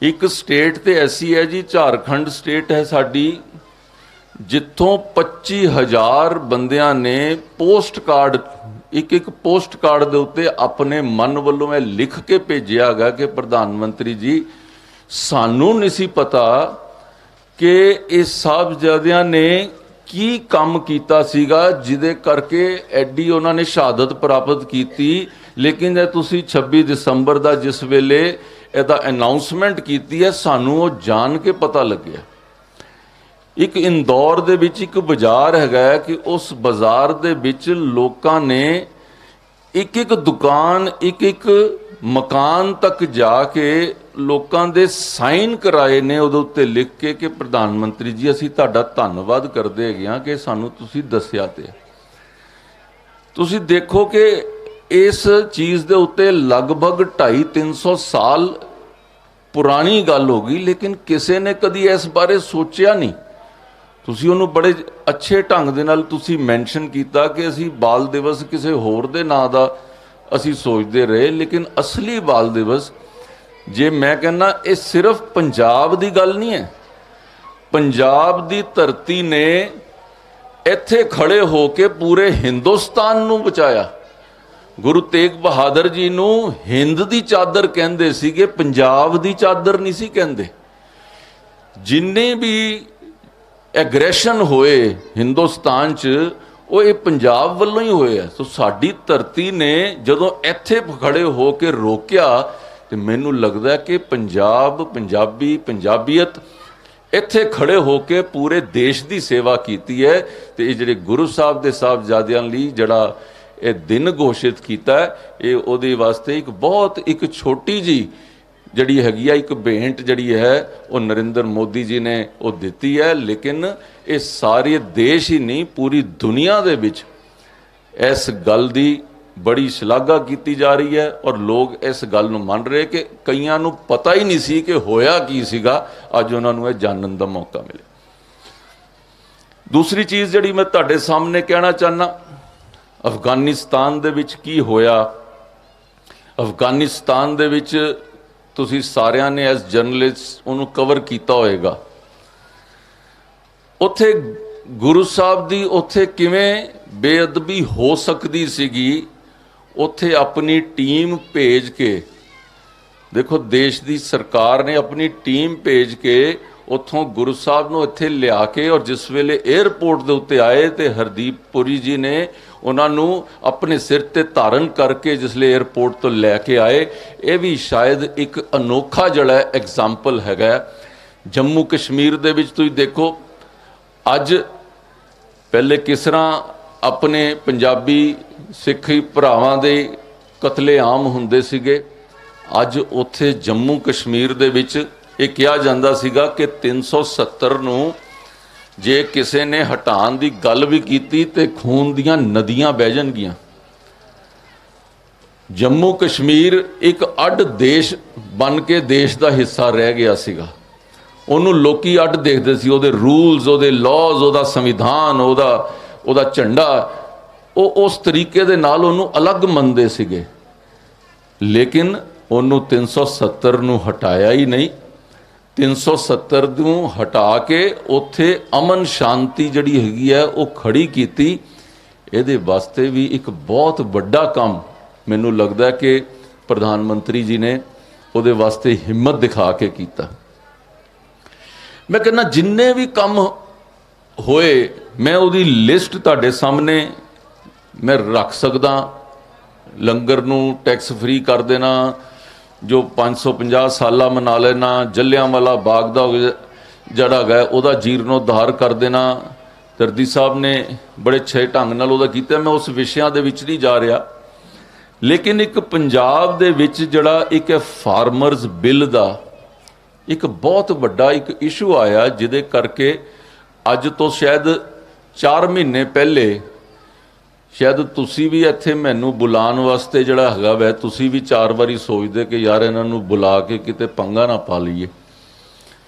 [SPEAKER 2] एक स्टेट तो ऐसी है जी, झारखंड स्टेट है साडी, जिथों 25,000 बंदियां ने पोस्ट कार्ड एक पोस्ट कार्ड के उत्ते अपने मन वालों में लिख के भेजिया गया कि प्रधानमंत्री जी सानू नहीं सी पता कि इस साहबजादियां ने की काम कीता सीगा जिदे करके एडी उन्होंने शहादत प्राप्त की। लेकिन जे तुसी 26 दिसंबर का जिस वेले इहदा अनाउंसमेंट की है सानू वो जान के पता लग्या। एक इंदौर दे विच एक बाजार हैगा कि उस बाजार दे विच लोकां ने एक दुकान एक मकान तक जाके लोकां दे साइन कराए ने उहदे उत्ते लिख के कि प्रधानमंत्री जी असीं तुहाडा धन्नवाद करदे हैगे हां कि सानू तुसीं दस्सिया। ते तुसीं देखो कि इस चीज़ दे उत्ते लगभग 250-300 साल ਪੁਰਾਣੀ ਗੱਲ ਹੋ ਗਈ, ਲੇਕਿਨ ਕਿਸੇ ਨੇ ਕਦੀ ਇਸ ਬਾਰੇ ਸੋਚਿਆ ਨਹੀਂ। ਤੁਸੀਂ ਉਹਨੂੰ ਬੜੇ ਅੱਛੇ ਢੰਗ ਦੇ ਨਾਲ ਤੁਸੀਂ ਮੈਂਸ਼ਨ ਕੀਤਾ ਕਿ ਅਸੀਂ ਬਾਲ ਦਿਵਸ ਕਿਸੇ ਹੋਰ ਦੇ ਨਾਂ ਦਾ ਅਸੀਂ ਸੋਚਦੇ ਰਹੇ, ਲੇਕਿਨ ਅਸਲੀ ਬਾਲ ਦਿਵਸ, ਜੇ ਮੈਂ ਕਹਿੰਦਾ, ਇਹ ਸਿਰਫ ਪੰਜਾਬ ਦੀ ਗੱਲ ਨਹੀਂ ਹੈ। ਪੰਜਾਬ ਦੀ ਧਰਤੀ ਨੇ ਇੱਥੇ ਖੜੇ ਹੋ ਕੇ ਪੂਰੇ ਹਿੰਦੁਸਤਾਨ ਨੂੰ ਬਚਾਇਆ। ਗੁਰੂ ਤੇਗ ਬਹਾਦਰ ਜੀ ਨੂੰ ਹਿੰਦ ਦੀ ਚਾਦਰ ਕਹਿੰਦੇ ਸੀਗੇ, ਪੰਜਾਬ ਦੀ ਚਾਦਰ ਨਹੀਂ ਸੀ ਕਹਿੰਦੇ। ਜਿੰਨੇ ਵੀ ਐਗਰੈਸ਼ਨ ਹੋਏ ਹਿੰਦੁਸਤਾਨ 'ਚ, ਉਹ ਇਹ ਪੰਜਾਬ ਵੱਲੋਂ ਹੀ ਹੋਏ ਆ। ਸੋ ਸਾਡੀ ਧਰਤੀ ਨੇ ਜਦੋਂ ਇੱਥੇ ਖੜੇ ਹੋ ਕੇ ਰੋਕਿਆ, ਤੇ ਮੈਨੂੰ ਲੱਗਦਾ ਕਿ ਪੰਜਾਬ, ਪੰਜਾਬੀ, ਪੰਜਾਬੀਅਤ ਇੱਥੇ ਖੜੇ ਹੋ ਕੇ ਪੂਰੇ ਦੇਸ਼ ਦੀ ਸੇਵਾ ਕੀਤੀ ਹੈ। ਤੇ ਇਹ ਜਿਹੜੇ ਗੁਰੂ ਸਾਹਿਬ ਦੇ ਸਾਹਿਬਜ਼ਾਦਿਆਂ ਲਈ ਜਿਹੜਾ ਇਹ ਦਿਨ ਘੋਸ਼ਿਤ ਕੀਤਾ, ਇਹ ਉਹਦੇ ਵਾਸਤੇ ਇੱਕ ਛੋਟੀ ਜੀ ਜਿਹੜੀ ਹੈਗੀ ਆ, ਇੱਕ ਭੇਂਟ ਜਿਹੜੀ ਹੈ ਉਹ ਨਰਿੰਦਰ ਮੋਦੀ ਜੀ ਨੇ ਉਹ ਦਿੱਤੀ ਹੈ। ਲੇਕਿਨ ਇਹ ਸਾਰੇ ਦੇਸ਼ ਹੀ ਨਹੀਂ, ਪੂਰੀ ਦੁਨੀਆ ਦੇ ਵਿੱਚ ਇਸ ਗੱਲ ਦੀ ਬੜੀ ਸ਼ਲਾਘਾ ਕੀਤੀ ਜਾ ਰਹੀ ਹੈ, ਔਰ ਲੋਕ ਇਸ ਗੱਲ ਨੂੰ ਮੰਨ ਰਹੇ ਕਿ ਕਈਆਂ ਨੂੰ ਪਤਾ ਹੀ ਨਹੀਂ ਸੀ ਕਿ ਹੋਇਆ ਕੀ ਸੀਗਾ, ਅੱਜ ਉਹਨਾਂ ਨੂੰ ਇਹ ਜਾਣਨ ਦਾ ਮੌਕਾ ਮਿਲਿਆ। ਦੂਸਰੀ ਚੀਜ਼ ਜਿਹੜੀ ਮੈਂ ਤੁਹਾਡੇ ਸਾਹਮਣੇ ਕਹਿਣਾ ਚਾਹੁੰਦਾ, ਅਫਗਾਨਿਸਤਾਨ ਦੇ ਵਿੱਚ ਕੀ ਹੋਇਆ। ਅਫਗਾਨਿਸਤਾਨ ਦੇ ਵਿੱਚ ਤੁਸੀਂ ਸਾਰਿਆਂ ਨੇ ਐਸ ਜਰਨਲਿਸਟ ਉਹਨੂੰ ਕਵਰ ਕੀਤਾ ਹੋਏਗਾ। ਉੱਥੇ ਗੁਰੂ ਸਾਹਿਬ ਦੀ ਉੱਥੇ ਕਿਵੇਂ ਬੇਅਦਬੀ ਹੋ ਸਕਦੀ ਸੀਗੀ। ਉੱਥੇ ਆਪਣੀ ਟੀਮ ਭੇਜ ਕੇ, ਦੇਖੋ ਦੇਸ਼ ਦੀ ਸਰਕਾਰ ਨੇ ਆਪਣੀ ਟੀਮ ਭੇਜ ਕੇ ਉੱਥੋਂ ਗੁਰੂ ਸਾਹਿਬ ਨੂੰ ਇੱਥੇ ਲਿਆ ਕੇ, ਔਰ ਜਿਸ ਵੇਲੇ 에ਅਰਪੋਰਟ ਦੇ ਉੱਤੇ ਆਏ ਤੇ ਹਰਦੀਪ ਪੁਰੀ ਜੀ ਨੇ ਉਹਨਾਂ ਨੂੰ ਆਪਣੇ ਸਿਰ ਤੇ ਧਾਰਨ ਕਰਕੇ ਜਿਸਲੇ 에ਅਰਪੋਰਟ ਤੋਂ ਲੈ ਕੇ ਆਏ। ਇਹ ਵੀ ਸ਼ਾਇਦ ਇੱਕ ਅਨੋਖਾ ਜਿਹੜਾ ਐਗਜ਼ਾਮਪਲ ਹੈਗਾ। ਜੰਮੂ ਕਸ਼ਮੀਰ ਦੇ ਵਿੱਚ ਤੁਸੀਂ ਦੇਖੋ, ਅੱਜ ਪਹਿਲੇ ਕਿਸ ਤਰ੍ਹਾਂ ਆਪਣੇ ਪੰਜਾਬੀ ਸਿੱਖੀ ਭਰਾਵਾਂ ਦੇ ਕਤਲੇਆਮ ਹੁੰਦੇ ਸੀਗੇ, ਅੱਜ ਉੱਥੇ ਜੰਮੂ ਕਸ਼ਮੀਰ ਦੇ ਵਿੱਚ ਇਹ ਕਿਹਾ ਜਾਂਦਾ ਸੀਗਾ ਕਿ 370 ਨੂੰ ਜੇ ਕਿਸੇ ਨੇ ਹਟਾਉਣ ਦੀ ਗੱਲ ਵੀ ਕੀਤੀ ਤੇ ਖੂਨ ਦੀਆਂ ਨਦੀਆਂ ਵਹਿ ਜਾਣਗੀਆਂ। ਜੰਮੂ ਕਸ਼ਮੀਰ ਇੱਕ ਅੱਡ ਦੇਸ਼ ਬਣ ਕੇ ਦੇਸ਼ ਦਾ ਹਿੱਸਾ ਰਹਿ ਗਿਆ ਸੀਗਾ। ਉਹਨੂੰ ਲੋਕੀ ਅੱਡ ਦੇਖਦੇ ਸੀ, ਉਹਦੇ ਰੂਲਸ, ਉਹਦੇ ਲਾਜ਼, ਉਹਦਾ ਸੰਵਿਧਾਨ, ਉਹਦਾ ਝੰਡਾ, ਉਹ ਉਸ ਤਰੀਕੇ ਦੇ ਨਾਲ ਉਹਨੂੰ ਅਲੱਗ ਮੰਨਦੇ ਸੀਗੇ। ਲੇਕਿਨ ਉਹਨੂੰ 370 ਨੂੰ ਹਟਾਇਆ ਹੀ ਨਹੀਂ। 370 ਨੂੰ ਹਟਾ ਕੇ ਉੱਥੇ ਅਮਨ ਸ਼ਾਂਤੀ ਜਿਹੜੀ ਹੈਗੀ ਹੈ ਉਹ ਖੜੀ ਕੀਤੀ। ਇਹਦੇ ਵਾਸਤੇ ਵੀ ਇੱਕ ਬਹੁਤ ਵੱਡਾ ਕੰਮ ਮੈਨੂੰ ਲੱਗਦਾ ਕਿ ਪ੍ਰਧਾਨ ਮੰਤਰੀ ਜੀ ਨੇ ਉਹਦੇ ਵਾਸਤੇ ਹਿੰਮਤ ਦਿਖਾ ਕੇ ਕੀਤਾ। ਮੈਂ ਕਹਿੰਦਾ ਜਿੰਨੇ ਵੀ ਕੰਮ ਹੋਏ, ਮੈਂ ਉਹਦੀ ਲਿਸਟ ਤੁਹਾਡੇ ਸਾਹਮਣੇ ਮੈਂ ਰੱਖ ਸਕਦਾ। ਲੰਗਰ ਨੂੰ ਟੈਕਸ ਫ੍ਰੀ ਕਰ ਦੇਣਾ, ਜੋ 550 ਸਾਲਾ ਮਨਾ ਲੈਣਾ, ਜਲਿਆਂਵਾਲਾ ਬਾਗ ਦਾ ਜਿਹੜਾ ਹੈਗਾ ਉਹਦਾ ਜੀਰਨੋਧਾਰ ਕਰ ਦੇਣਾ। ਦਰਦੀ ਸਾਹਿਬ ਨੇ ਬੜੇ ਅੱਛੇ ਢੰਗ ਨਾਲ ਉਹਦਾ ਕੀਤਾ। ਮੈਂ ਉਸ ਵਿਸ਼ਿਆਂ ਦੇ ਵਿੱਚ ਨਹੀਂ ਜਾ ਰਿਹਾ, ਲੇਕਿਨ ਇੱਕ ਪੰਜਾਬ ਦੇ ਵਿੱਚ ਜਿਹੜਾ ਇੱਕ ਫਾਰਮਰਸ ਬਿੱਲ ਦਾ ਇੱਕ ਬਹੁਤ ਵੱਡਾ ਇੱਕ ਇਸ਼ੂ ਆਇਆ, ਜਿਹਦੇ ਕਰਕੇ ਅੱਜ ਤੋਂ ਸ਼ਾਇਦ 4 ਮਹੀਨੇ ਪਹਿਲੇ ਸ਼ਾਇਦ ਤੁਸੀਂ ਵੀ ਇੱਥੇ ਮੈਨੂੰ ਬੁਲਾਉਣ ਵਾਸਤੇ ਜਿਹੜਾ ਹੈਗਾ ਵੈ, ਤੁਸੀਂ ਵੀ 4 ਵਾਰੀ ਸੋਚਦੇ ਕਿ ਯਾਰ ਇਹਨਾਂ ਨੂੰ ਬੁਲਾ ਕੇ ਕਿਤੇ ਪੰਗਾ ਨਾ ਪਾ ਲਈਏ।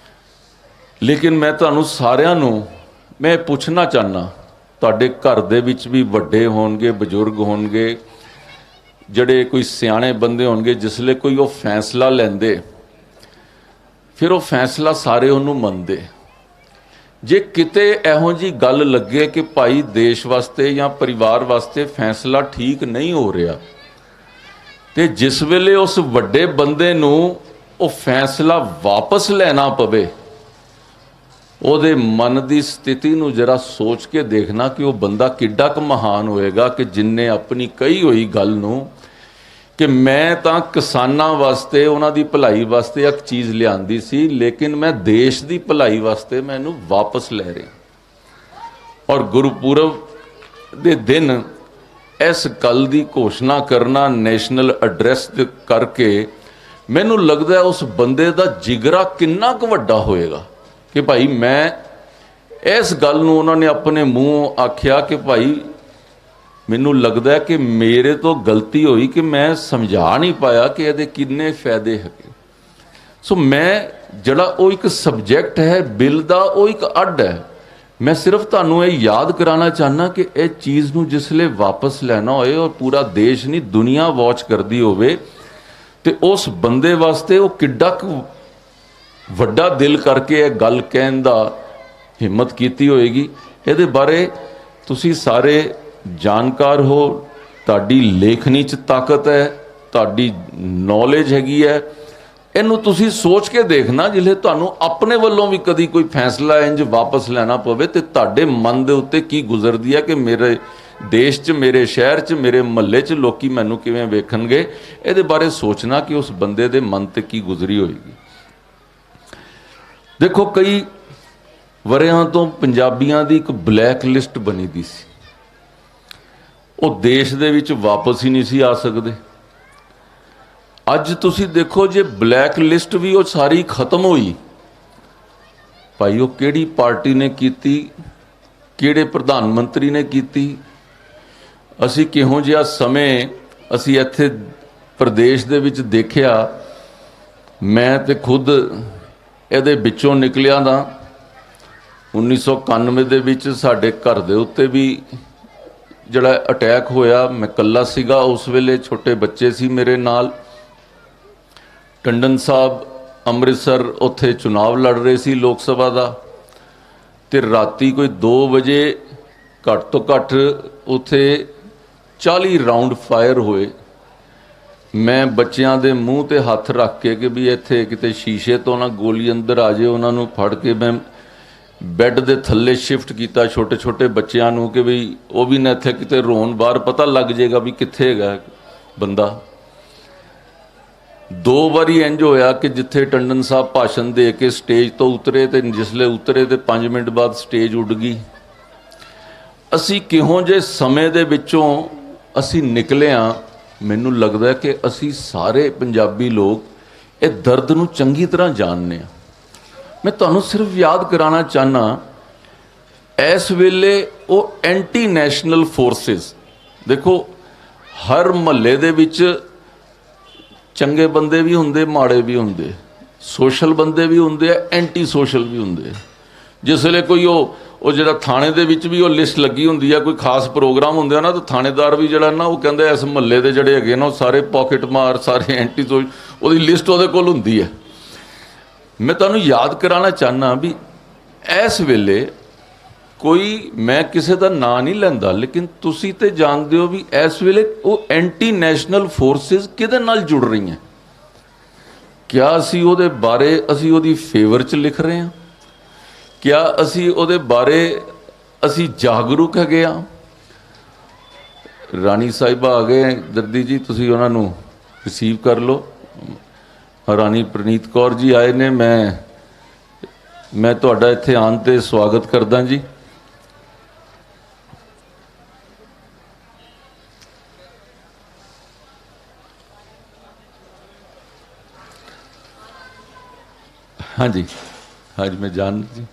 [SPEAKER 2] ਲੇਕਿਨ ਮੈਂ ਤੁਹਾਨੂੰ ਸਾਰਿਆਂ ਨੂੰ ਮੈਂ ਪੁੱਛਣਾ ਚਾਹੁੰਦਾ, ਤੁਹਾਡੇ ਘਰ ਦੇ ਵਿੱਚ ਵੀ ਵੱਡੇ ਹੋਣਗੇ, ਬਜ਼ੁਰਗ ਹੋਣਗੇ, ਜਿਹੜੇ ਕੋਈ ਸਿਆਣੇ ਬੰਦੇ ਹੋਣਗੇ, ਜਿਸਲੇ ਕੋਈ ਉਹ ਫੈਸਲਾ ਲੈਂਦੇ, ਫਿਰ ਉਹ ਫੈਸਲਾ ਸਾਰੇ ਉਹਨੂੰ ਮੰਨਦੇ। ਜੇ ਕਿਤੇ ਇਹੋ ਜੀ ਗੱਲ ਲੱਗੇ ਕਿ ਭਾਈ ਦੇਸ਼ ਵਾਸਤੇ ਜਾਂ ਪਰਿਵਾਰ ਵਾਸਤੇ ਫੈਸਲਾ ਠੀਕ ਨਹੀਂ ਹੋ ਰਿਹਾ, ਤੇ ਜਿਸ ਵੇਲੇ ਉਸ ਵੱਡੇ ਬੰਦੇ ਨੂੰ ਉਹ ਫੈਸਲਾ ਵਾਪਸ ਲੈਣਾ ਪਵੇ, ਉਹਦੇ ਮਨ ਦੀ ਸਥਿਤੀ ਨੂੰ ਜਰਾ ਸੋਚ ਕੇ ਦੇਖਣਾ ਕਿ ਉਹ ਬੰਦਾ ਕਿੱਡਾ ਕੁ ਮਹਾਨ ਹੋਏਗਾ ਕਿ ਜਿਨਨੇ ਆਪਣੀ ਕਹੀ ਹੋਈ ਗੱਲ ਨੂੰ ਕਿ ਮੈਂ ਤਾਂ ਕਿਸਾਨਾਂ ਵਾਸਤੇ, ਉਹਨਾਂ ਦੀ ਭਲਾਈ ਵਾਸਤੇ ਇੱਕ ਚੀਜ਼ ਲਿਆਂਦੀ ਸੀ, ਲੇਕਿਨ ਮੈਂ ਦੇਸ਼ ਦੀ ਭਲਾਈ ਵਾਸਤੇ ਮੈਂ ਇਹਨੂੰ ਵਾਪਸ ਲੈ ਰਿਹਾ। ਔਰ ਗੁਰਪੁਰਬ ਦੇ ਦਿਨ ਇਸ ਗੱਲ ਦੀ ਘੋਸ਼ਣਾ ਕਰਨਾ ਨੈਸ਼ਨਲ ਐਡਰੈਸ ਕਰਕੇ, ਮੈਨੂੰ ਲੱਗਦਾ ਉਸ ਬੰਦੇ ਦਾ ਜਿਗਰਾ ਕਿੰਨਾ ਕੁ ਵੱਡਾ ਹੋਏਗਾ ਕਿ ਭਾਈ ਮੈਂ ਇਸ ਗੱਲ ਨੂੰ, ਉਹਨਾਂ ਨੇ ਆਪਣੇ ਮੂੰਹੋਂ ਆਖਿਆ ਕਿ ਭਾਈ ਮੈਨੂੰ ਲੱਗਦਾ ਕਿ ਮੇਰੇ ਤੋਂ ਗਲਤੀ ਹੋਈ ਕਿ ਮੈਂ ਸਮਝਾ ਨਹੀਂ ਪਾਇਆ ਕਿ ਇਹਦੇ ਕਿੰਨੇ ਫਾਇਦੇ ਹੈਗੇ। ਸੋ ਮੈਂ ਜਿਹੜਾ ਉਹ ਇੱਕ ਸਬਜੈਕਟ ਹੈ ਬਿੱਲ ਦਾ, ਉਹ ਇੱਕ ਅੱਡ ਹੈ। ਮੈਂ ਸਿਰਫ ਤੁਹਾਨੂੰ ਇਹ ਯਾਦ ਕਰਾਉਣਾ ਚਾਹੁੰਦਾ ਕਿ ਇਹ ਚੀਜ਼ ਨੂੰ ਜਿਸਲੇ ਵਾਪਸ ਲੈਣਾ ਹੋਏ ਔਰ ਪੂਰਾ ਦੇਸ਼ ਨਹੀਂ ਦੁਨੀਆ ਵਾਚ ਕਰਦੀ ਹੋਵੇ, ਤੇ ਉਸ ਬੰਦੇ ਵਾਸਤੇ ਉਹ ਕਿੱਡਾ ਕੁ ਵੱਡਾ ਦਿਲ ਕਰਕੇ ਇਹ ਗੱਲ ਕਹਿਣ ਦਾ ਹਿੰਮਤ ਕੀਤੀ ਹੋਏਗੀ। ਇਹਦੇ ਬਾਰੇ ਤੁਸੀਂ ਸਾਰੇ ਜਾਣਕਾਰ ਹੋ, ਤੁਹਾਡੀ ਲੇਖਣੀ 'ਚ ਤਾਕਤ ਹੈ, ਤੁਹਾਡੀ ਨੌਲੇਜ ਹੈਗੀ ਹੈ। ਇਹਨੂੰ ਤੁਸੀਂ ਸੋਚ ਕੇ ਦੇਖਣਾ, ਜਿਲੇ ਤੁਹਾਨੂੰ ਆਪਣੇ ਵੱਲੋਂ ਵੀ ਕਦੀ ਕੋਈ ਫੈਸਲਾ ਇੰਜ ਵਾਪਸ ਲੈਣਾ ਪਵੇ ਤੇ ਤੁਹਾਡੇ ਮਨ ਦੇ ਉੱਤੇ ਕੀ ਗੁਜ਼ਰਦੀ ਹੈ ਕਿ ਮੇਰੇ ਦੇਸ਼ 'ਚ, ਮੇਰੇ ਸ਼ਹਿਰ 'ਚ, ਮੇਰੇ ਮੁਹੱਲੇ 'ਚ ਲੋਕੀ ਮੈਨੂੰ ਕਿਵੇਂ ਵੇਖਣਗੇ। ਇਹਦੇ ਬਾਰੇ ਸੋਚਣਾ ਕਿ ਉਸ ਬੰਦੇ ਦੇ ਮਨ ਤੇ ਕੀ ਗੁਜ਼ਰੀ ਹੋਏਗੀ। ਦੇਖੋ, ਕਈ ਵਰਿਆਂ ਤੋਂ ਪੰਜਾਬੀਆਂ ਦੀ ਇੱਕ ਬਲੈਕ ਲਿਸਟ ਬਣੀ ਦੀ ਸੀ, ਉਹ ਦੇਸ਼ ਦੇ ਵਿੱਚ ਵਾਪਸ ਹੀ ਨਹੀਂ ਸੀ ਆ ਸਕਦੇ। ਅੱਜ ਤੁਸੀਂ ਦੇਖੋ, ਜੇ ਬਲੈਕ ਲਿਸਟ ਵੀ ਉਹ ਸਾਰੀ ਖਤਮ ਹੋਈ, ਭਾਈ ਉਹ ਕਿਹੜੀ ਪਾਰਟੀ ਨੇ ਕੀਤੀ, ਕਿਹੜੇ ਪ੍ਰਧਾਨ ਮੰਤਰੀ ਨੇ ਕੀਤੀ, ਅਸੀਂ ਕਿਹੋ ਜਿਹਾ ਸਮੇਂ ਅਸੀਂ ਇੱਥੇ ਪ੍ਰਦੇਸ਼ ਦੇ ਵਿੱਚ ਦੇਖਿਆ। ਮੈਂ ਤੇ ਖੁਦ ਇਹਦੇ ਵਿੱਚੋਂ ਨਿਕਲਿਆ ਦਾ। 1991 ਦੇ ਵਿੱਚ ਸਾਡੇ ਘਰ ਦੇ ਉੱਤੇ ਵੀ ਜਿਹੜਾ ਅਟੈਕ ਹੋਇਆ, ਮੈਂ ਇਕੱਲਾ ਸੀਗਾ ਉਸ ਵੇਲੇ, ਛੋਟੇ ਬੱਚੇ ਸੀ ਮੇਰੇ ਨਾਲ। ਟੰਡਨ ਸਾਹਿਬ ਅੰਮ੍ਰਿਤਸਰ ਉੱਥੇ ਚੁਣਾਵ ਲੜ ਰਹੇ ਸੀ ਲੋਕ ਸਭਾ ਦਾ, ਤੇ ਰਾਤੀ ਕੋਈ 2 ਵਜੇ ਘੱਟ ਤੋਂ ਘੱਟ ਉੱਥੇ 40 ਰਾਉਂਡ ਫਾਇਰ ਹੋਏ। ਮੈਂ ਬੱਚਿਆਂ ਦੇ ਮੂੰਹ ਤੇ ਹੱਥ ਰੱਖ ਕੇ ਕਿ ਵੀ ਇੱਥੇ ਕਿਤੇ ਸ਼ੀਸ਼ੇ ਤੋਂ ਨਾ ਗੋਲੀ ਅੰਦਰ ਆ ਜਾਏ, ਉਹਨਾਂ ਨੂੰ ਫੜ ਕੇ ਮੈਂ ਬੈੱਡ ਦੇ ਥੱਲੇ ਸ਼ਿਫਟ ਕੀਤਾ ਛੋਟੇ ਛੋਟੇ ਬੱਚਿਆਂ ਨੂੰ ਕਿ ਵੀ ਉਹ ਵੀ ਨਾ ਇੱਥੇ ਕਿਤੇ ਰੋਣ, ਬਾਹਰ ਪਤਾ ਲੱਗ ਜਾਏਗਾ ਵੀ ਕਿੱਥੇ ਹੈਗਾ ਬੰਦਾ। 2 ਵਾਰੀ ਇੰਜ ਹੋਇਆ ਕਿ ਜਿੱਥੇ ਟੰਡਨ ਸਾਹਿਬ ਭਾਸ਼ਣ ਦੇ ਕੇ ਸਟੇਜ ਤੋਂ ਉਤਰੇ, ਤੇ ਜਿਸਲੇ ਉਤਰੇ ਤੇ 5 ਮਿੰਟ ਬਾਅਦ ਸਟੇਜ ਉੱਡ ਗਈ। ਅਸੀਂ ਕਿਹੋ ਜਿਹੇ ਸਮੇਂ ਦੇ ਵਿੱਚੋਂ ਅਸੀਂ ਨਿਕਲੇ ਹਾਂ। ਮੈਨੂੰ ਲੱਗਦਾ ਕਿ ਅਸੀਂ ਸਾਰੇ ਪੰਜਾਬੀ ਲੋਕ ਇਹ ਦਰਦ ਨੂੰ ਚੰਗੀ ਤਰ੍ਹਾਂ ਜਾਣਦੇ ਹਾਂ। ਮੈਂ ਤੁਹਾਨੂੰ ਸਿਰਫ ਯਾਦ ਕਰਾਉਣਾ ਚਾਹੁੰਦਾ, ਇਸ ਵੇਲੇ ਉਹ ਐਂਟੀ ਨੈਸ਼ਨਲ ਫੋਰਸਿਸ, ਦੇਖੋ ਹਰ ਮਹੱਲੇ ਦੇ ਵਿੱਚ ਚੰਗੇ ਬੰਦੇ ਵੀ ਹੁੰਦੇ, ਮਾੜੇ ਵੀ ਹੁੰਦੇ, ਸੋਸ਼ਲ ਬੰਦੇ ਵੀ ਹੁੰਦੇ ਆ, ਐਂਟੀ ਸੋਸ਼ਲ ਵੀ ਹੁੰਦੇ। ਜਿਸ ਵੇਲੇ ਕੋਈ ਉਹ ਜਿਹੜਾ ਥਾਣੇ ਦੇ ਵਿੱਚ ਵੀ ਉਹ ਲਿਸਟ ਲੱਗੀ ਹੁੰਦੀ ਆ, ਕੋਈ ਖਾਸ ਪ੍ਰੋਗਰਾਮ ਹੁੰਦੇ ਆ ਨਾ, ਤਾਂ ਥਾਣੇਦਾਰ ਵੀ ਜਿਹੜਾ ਨਾ ਉਹ ਕਹਿੰਦੇ ਇਸ ਮਹੱਲੇ ਦੇ ਜਿਹੜੇ ਹੈਗੇ ਨਾ ਉਹ ਸਾਰੇ ਪੋਕਟ ਮਾਰ, ਸਾਰੇ ਐਂਟੀ ਸੋਸ਼ਲ, ਉਹਦੀ ਲਿਸਟ ਉਹਦੇ ਕੋਲ ਹੁੰਦੀ ਹੈ। ਮੈਂ ਤੁਹਾਨੂੰ ਯਾਦ ਕਰਾਉਣਾ ਚਾਹੁੰਦਾ ਵੀ ਇਸ ਵੇਲੇ ਕੋਈ, ਮੈਂ ਕਿਸੇ ਦਾ ਨਾਂ ਨਹੀਂ ਲੈਂਦਾ, ਲੇਕਿਨ ਤੁਸੀਂ ਤੇ ਜਾਣਦੇ ਹੋ ਵੀ ਇਸ ਵੇਲੇ ਉਹ ਐਂਟੀ ਨੈਸ਼ਨਲ ਫੋਰਸਿਸ ਕਿਹਦੇ ਨਾਲ ਜੁੜ ਰਹੀਆਂ। ਕਿਆ ਅਸੀਂ ਉਹਦੇ ਬਾਰੇ, ਅਸੀਂ ਉਹਦੀ ਫੇਵਰ 'ਚ ਲਿਖ ਰਹੇ ਹਾਂ? ਕਿਆ ਅਸੀਂ ਉਹਦੇ ਬਾਰੇ ਅਸੀਂ ਜਾਗਰੂਕ ਹੈਗੇ ਹਾਂ? ਰਾਣੀ ਸਾਹਿਬਾ ਆ ਗਏ, ਦਰਦੀ ਜੀ ਤੁਸੀਂ ਉਹਨਾਂ ਨੂੰ ਰਿਸੀਵ ਕਰ ਲਓ। ਰਾਣੀ ਪ੍ਰਨੀਤ ਕੌਰ ਜੀ ਆਏ ਨੇ, ਮੈਂ ਤੁਹਾਡਾ ਇੱਥੇ ਆਉਣ 'ਤੇ ਸਵਾਗਤ ਕਰਦਾ ਜੀ। ਹਾਂਜੀ ਹਾਂਜੀ, ਮੈਂ ਜਾਣ ਜੀ।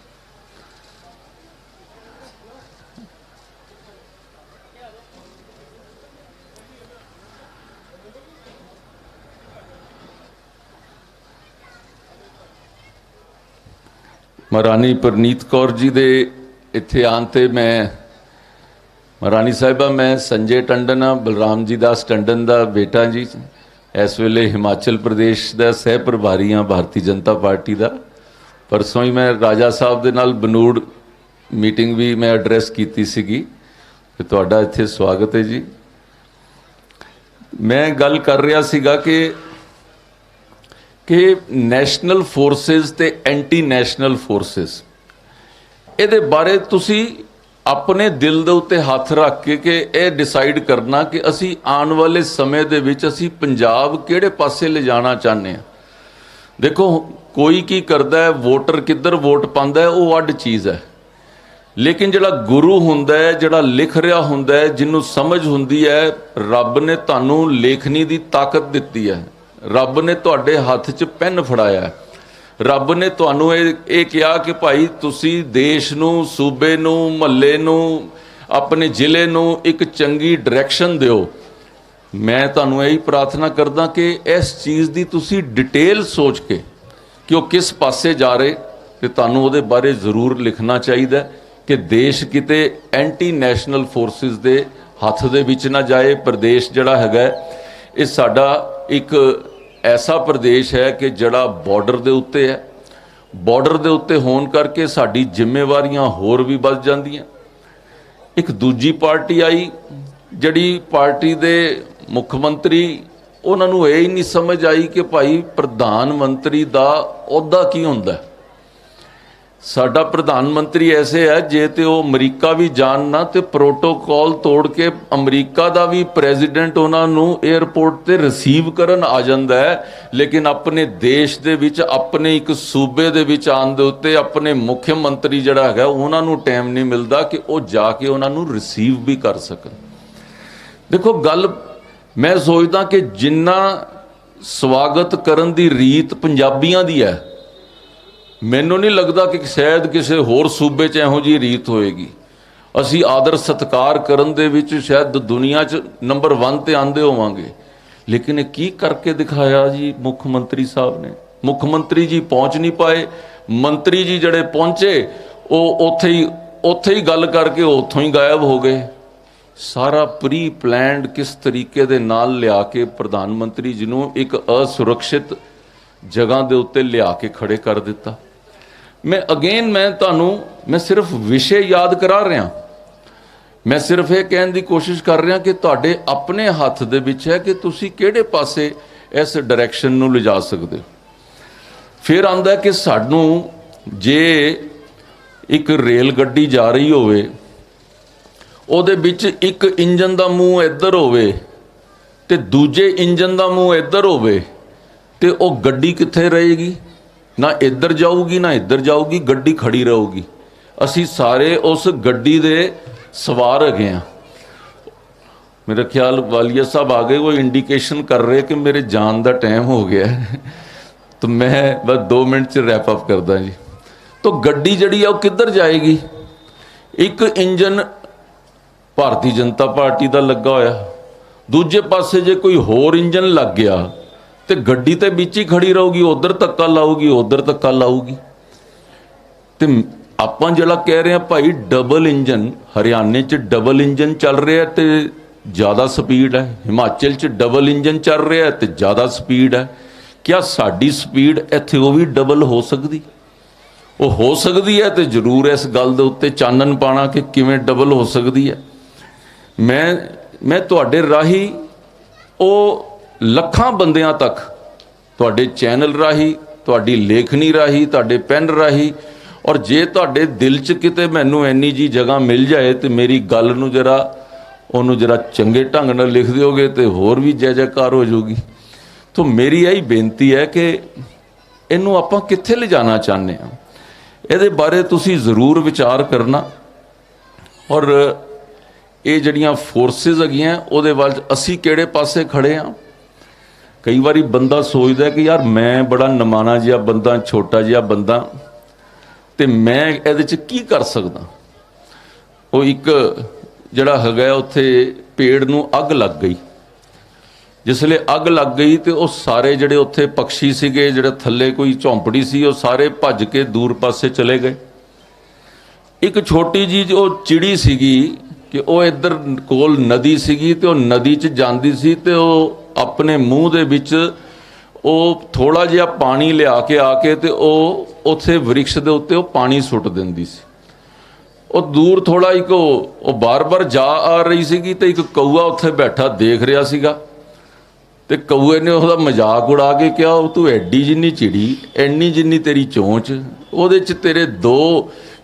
[SPEAKER 2] ਮਹਾਰਾਣੀ ਪ੍ਰਨੀਤ ਕੌਰ ਜੀ ਦੇ ਇੱਥੇ ਆਉਣ 'ਤੇ ਮੈਂ, ਮਹਾਰਾਣੀ ਸਾਹਿਬਾ ਮੈਂ ਸੰਜੇ ਟੰਡਨ ਹਾਂ, ਬਲਰਾਮ ਜੀ ਦਾਸ ਟੰਡਨ ਦਾ ਬੇਟਾ ਜੀ। ਇਸ ਵੇਲੇ ਹਿਮਾਚਲ ਪ੍ਰਦੇਸ਼ ਦਾ ਸਹਿ ਪ੍ਰਭਾਰੀ ਹਾਂ ਭਾਰਤੀ ਜਨਤਾ ਪਾਰਟੀ ਦਾ। ਪਰਸੋਂ ਹੀ ਮੈਂ ਰਾਜਾ ਸਾਹਿਬ ਦੇ ਨਾਲ ਬਨੂੜ ਮੀਟਿੰਗ ਵੀ ਮੈਂ ਐਡਰੈਸ ਕੀਤੀ ਸੀਗੀ, ਤੇ ਤੁਹਾਡਾ ਇੱਥੇ ਸਵਾਗਤ ਹੈ ਜੀ। ਮੈਂ ਗੱਲ ਕਰ ਰਿਹਾ ਸੀਗਾ ਕਿ ਨੈਸ਼ਨਲ ਫੋਰਸਿਸ ਤੇ ਐਂਟੀ ਨੈਸ਼ਨਲ ਫੋਰਸਿਸ, ਇਹਦੇ ਬਾਰੇ ਤੁਸੀਂ ਆਪਣੇ ਦਿਲ ਦੇ ਉੱਤੇ ਹੱਥ ਰੱਖ ਕੇ ਕਿ ਇਹ ਡਿਸਾਈਡ ਕਰਨਾ ਕਿ ਅਸੀਂ ਆਉਣ ਵਾਲੇ ਸਮੇਂ ਦੇ ਵਿੱਚ ਅਸੀਂ ਪੰਜਾਬ ਕਿਹੜੇ ਪਾਸੇ ਲਿਜਾਣਾ ਚਾਹੁੰਦੇ ਹਾਂ। ਦੇਖੋ, ਕੋਈ ਕੀ ਕਰਦਾ ਹੈ, ਵੋਟਰ ਕਿੱਧਰ ਵੋਟ ਪਾਉਂਦਾ ਹੈ, ਉਹ ਅੱਡ ਚੀਜ਼ ਹੈ। ਲੇਕਿਨ ਜਿਹੜਾ ਗੁਰੂ ਹੁੰਦਾ ਹੈ, ਜਿਹੜਾ ਲਿਖ ਰਿਹਾ ਹੁੰਦਾ ਹੈ, ਜਿਹਨੂੰ ਸਮਝ ਹੁੰਦੀ ਹੈ, ਰੱਬ ਨੇ ਤੁਹਾਨੂੰ ਲੇਖਣੀ ਦੀ ਤਾਕਤ ਦਿੱਤੀ ਹੈ, ਰੱਬ ਨੇ ਤੁਹਾਡੇ ਹੱਥ 'ਚ ਪੈਨ ਫੜਾਇਆ, ਰੱਬ ਨੇ ਤੁਹਾਨੂੰ ਇਹ ਕਿਹਾ ਕਿ ਭਾਈ ਤੁਸੀਂ ਦੇਸ਼ ਨੂੰ, ਸੂਬੇ ਨੂੰ, ਮਹੱਲੇ ਨੂੰ, ਆਪਣੇ ਜ਼ਿਲ੍ਹੇ ਨੂੰ ਇੱਕ ਚੰਗੀ ਡਾਇਰੈਕਸ਼ਨ ਦਿਓ। ਮੈਂ ਤੁਹਾਨੂੰ ਇਹੀ ਪ੍ਰਾਰਥਨਾ ਕਰਦਾ ਕਿ ਇਸ ਚੀਜ਼ ਦੀ ਤੁਸੀਂ ਡਿਟੇਲ ਸੋਚ ਕੇ, कि वो किस पासे जा रहे, तो तुहानूं उहदे बारे जरूर लिखना चाहिए कि देश किते एंटी नैशनल फोर्सिस दे हत्थ दे विच ना जाए। प्रदेश जिहड़ा हैगा ये साडा एक ऐसा प्रदेश है कि जिहड़ा बॉर्डर दे उत्ते है। बॉर्डर दे उत्ते होण करके साडी जिम्मेवारियां होर भी वध जांदियां। एक दूजी पार्टी आई जिहड़ी पार्टी दे मुख मंत्री, उन्हां नूं ये ही नहीं समझ आई कि भाई प्रधान मंत्री दा अहुदा की हुंदा है। साडा प्रधान मंत्री ऐसे है जे ते वो अमरीका भी जान ना तो प्रोटोकॉल तोड़ के अमरीका दा भी प्रेजिडेंट उन्हां नूं एयरपोर्ट ते रिसीव करन आ जांदा है, लेकिन अपने देश दे विच अपने एक सूबे दे विच आउण दे उत्ते अपने मुख्यमंत्री जिहड़ा हैगा उन्हां नूं टाइम नहीं मिलदा कि वो जाके उन्हां नूं रिसीव भी कर सकन। देखो गल मैं सोचदा कि जिन्ना स्वागत करन दी रीत पंजाबियां दी है, मैनू नहीं लगता कि शायद किसी होर सूबे च इहो जी रीत होएगी। असी आदर सत्कार करन दे विच शायद दुनिया च नंबर 1 ते आंदे होवांगे, लेकिन ये की करके दिखाया जी मुख मंत्री साहब ने। मुख मंत्री जी पहुंच नहीं पाए, मंत्री जी जड़े पहुंचे वो उत्थे ही गल करके उत्थों ही गायब हो गए। सारा प्री प्लैंड किस तरीके दे नाल लिया के प्रधानमंत्री जी नूं एक असुरक्षित जगह दे उत्ते लिया के खड़े कर दिता। मैं सिर्फ विषय याद करा रहा, मैं सिर्फ ये कहने की कोशिश कर रहा कि तुहाडे अपने हत्थ दे विच है कि तुसी किहड़े पासे इस डायरैक्शन नूं लिजा सकदे हो। फिर आंदा है कि सानू जे एक रेल गड्डी जा रही होवे, ਉਹਦੇ ਵਿੱਚ ਇੱਕ ਇੰਜਨ ਦਾ ਮੂੰਹ ਇੱਧਰ ਹੋਵੇ ਤੇ ਦੂਜੇ ਇੰਜਨ ਦਾ ਮੂੰਹ ਇੱਧਰ ਹੋਵੇ ਤੇ ਉਹ ਗੱਡੀ ਕਿੱਥੇ ਰਹੇਗੀ? ਨਾ ਇੱਧਰ ਜਾਊਗੀ ਨਾ ਇੱਧਰ ਜਾਊਗੀ, ਗੱਡੀ ਖੜੀ ਰਹੂਗੀ। ਅਸੀਂ ਸਾਰੇ ਉਸ ਗੱਡੀ ਦੇ ਸਵਾਰ ਹੈਗੇ ਆ। मेरा ख्याल वालिया साहब आ गए, वो इंडिकेशन कर रहे कि मेरे जान का टाइम हो गया है, तो मैं बस 2 मिनट च रैप अप करदा जी। तो गड्डी जड़ी है वो किधर जाएगी? एक इंजन भारतीय जनता पार्टी का लगा होया, दूजे पासे जे कोई होर इंजन लग गया तो गड्डी तो बिच ही खड़ी रहूगी, उधर धक्का लाऊगी उधर धक्का लाऊगी। तो आपां जिहड़ा कह रहे हैं भाई डबल इंजन, हरियाणे च डबल इंजन चल रहा है तो ज़्यादा स्पीड है, हिमाचल च डबल इंजन चल रहा है तो ज़्यादा स्पीड है। क्या साडी स्पीड इत्थे वो भी डबल हो सकती? वो हो सकती है तो जरूर इस गल दे उत्ते चानन पाना कि किवें डबल हो सकती है। मैं तुहाडे राही वो लखां बंदियां तक, तुहाडे चैनल राही, तुहाडी लेखनी राही, तुहाडे पेन राही, और जे तुहाडे दिल च किते मैनूं इन्नी जी जगह मिल जाए तो मेरी गल नूं जरा उन्होंने जरा चंगे ढंग नाल लिख दोगे तो होर भी जय जयकार हो जाऊगी। तो मेरी यही बेनती है कि इनू आपां कित्थे ले जाना चाहते हैं, ये बारे तुसी जरूर विचार करना। और ये जड़ियाँ फोर्सिस हैगियां उहदे वल असी किहड़े पासे खड़े हाँ। कई बारी बंदा सोचदा कि यार मैं बड़ा नमाना जिहा बंदा, छोटा जिहा बंदा, तो मैं इहदे च की कर सकदा। वो एक जड़ा है उत्थे पेड़ नूं अग लग गई, जिसले अग लग गई तो वो सारे जड़े उत्थे पक्षी सीगे, जड़े थल्ले कोई झोंपड़ी सी, वो सारे भज के दूर पासे चले गए। एक छोटी जी जो चिड़ी सीगी कि वो इधर कोल नदी सीगी तो नदी च जांदी सी तो अपने मूँह दे विच वो थोड़ा जिहा पानी लिया के आके तो वो उत्थे वृक्ष दे उत्ते वो पानी सुट दिंदी सी। वो दूर थोड़ा एक वो बार बार जा आ रही सी तो एक कौआ उत्थे बैठा देख रहा सीगा, तो कौए ने उसका मजाक उड़ा के कहा तू एडी जिन्नी चिड़ी, एनी जिन्नी तेरी चोंच, ਉਹਦੇ ਚ तेरे 2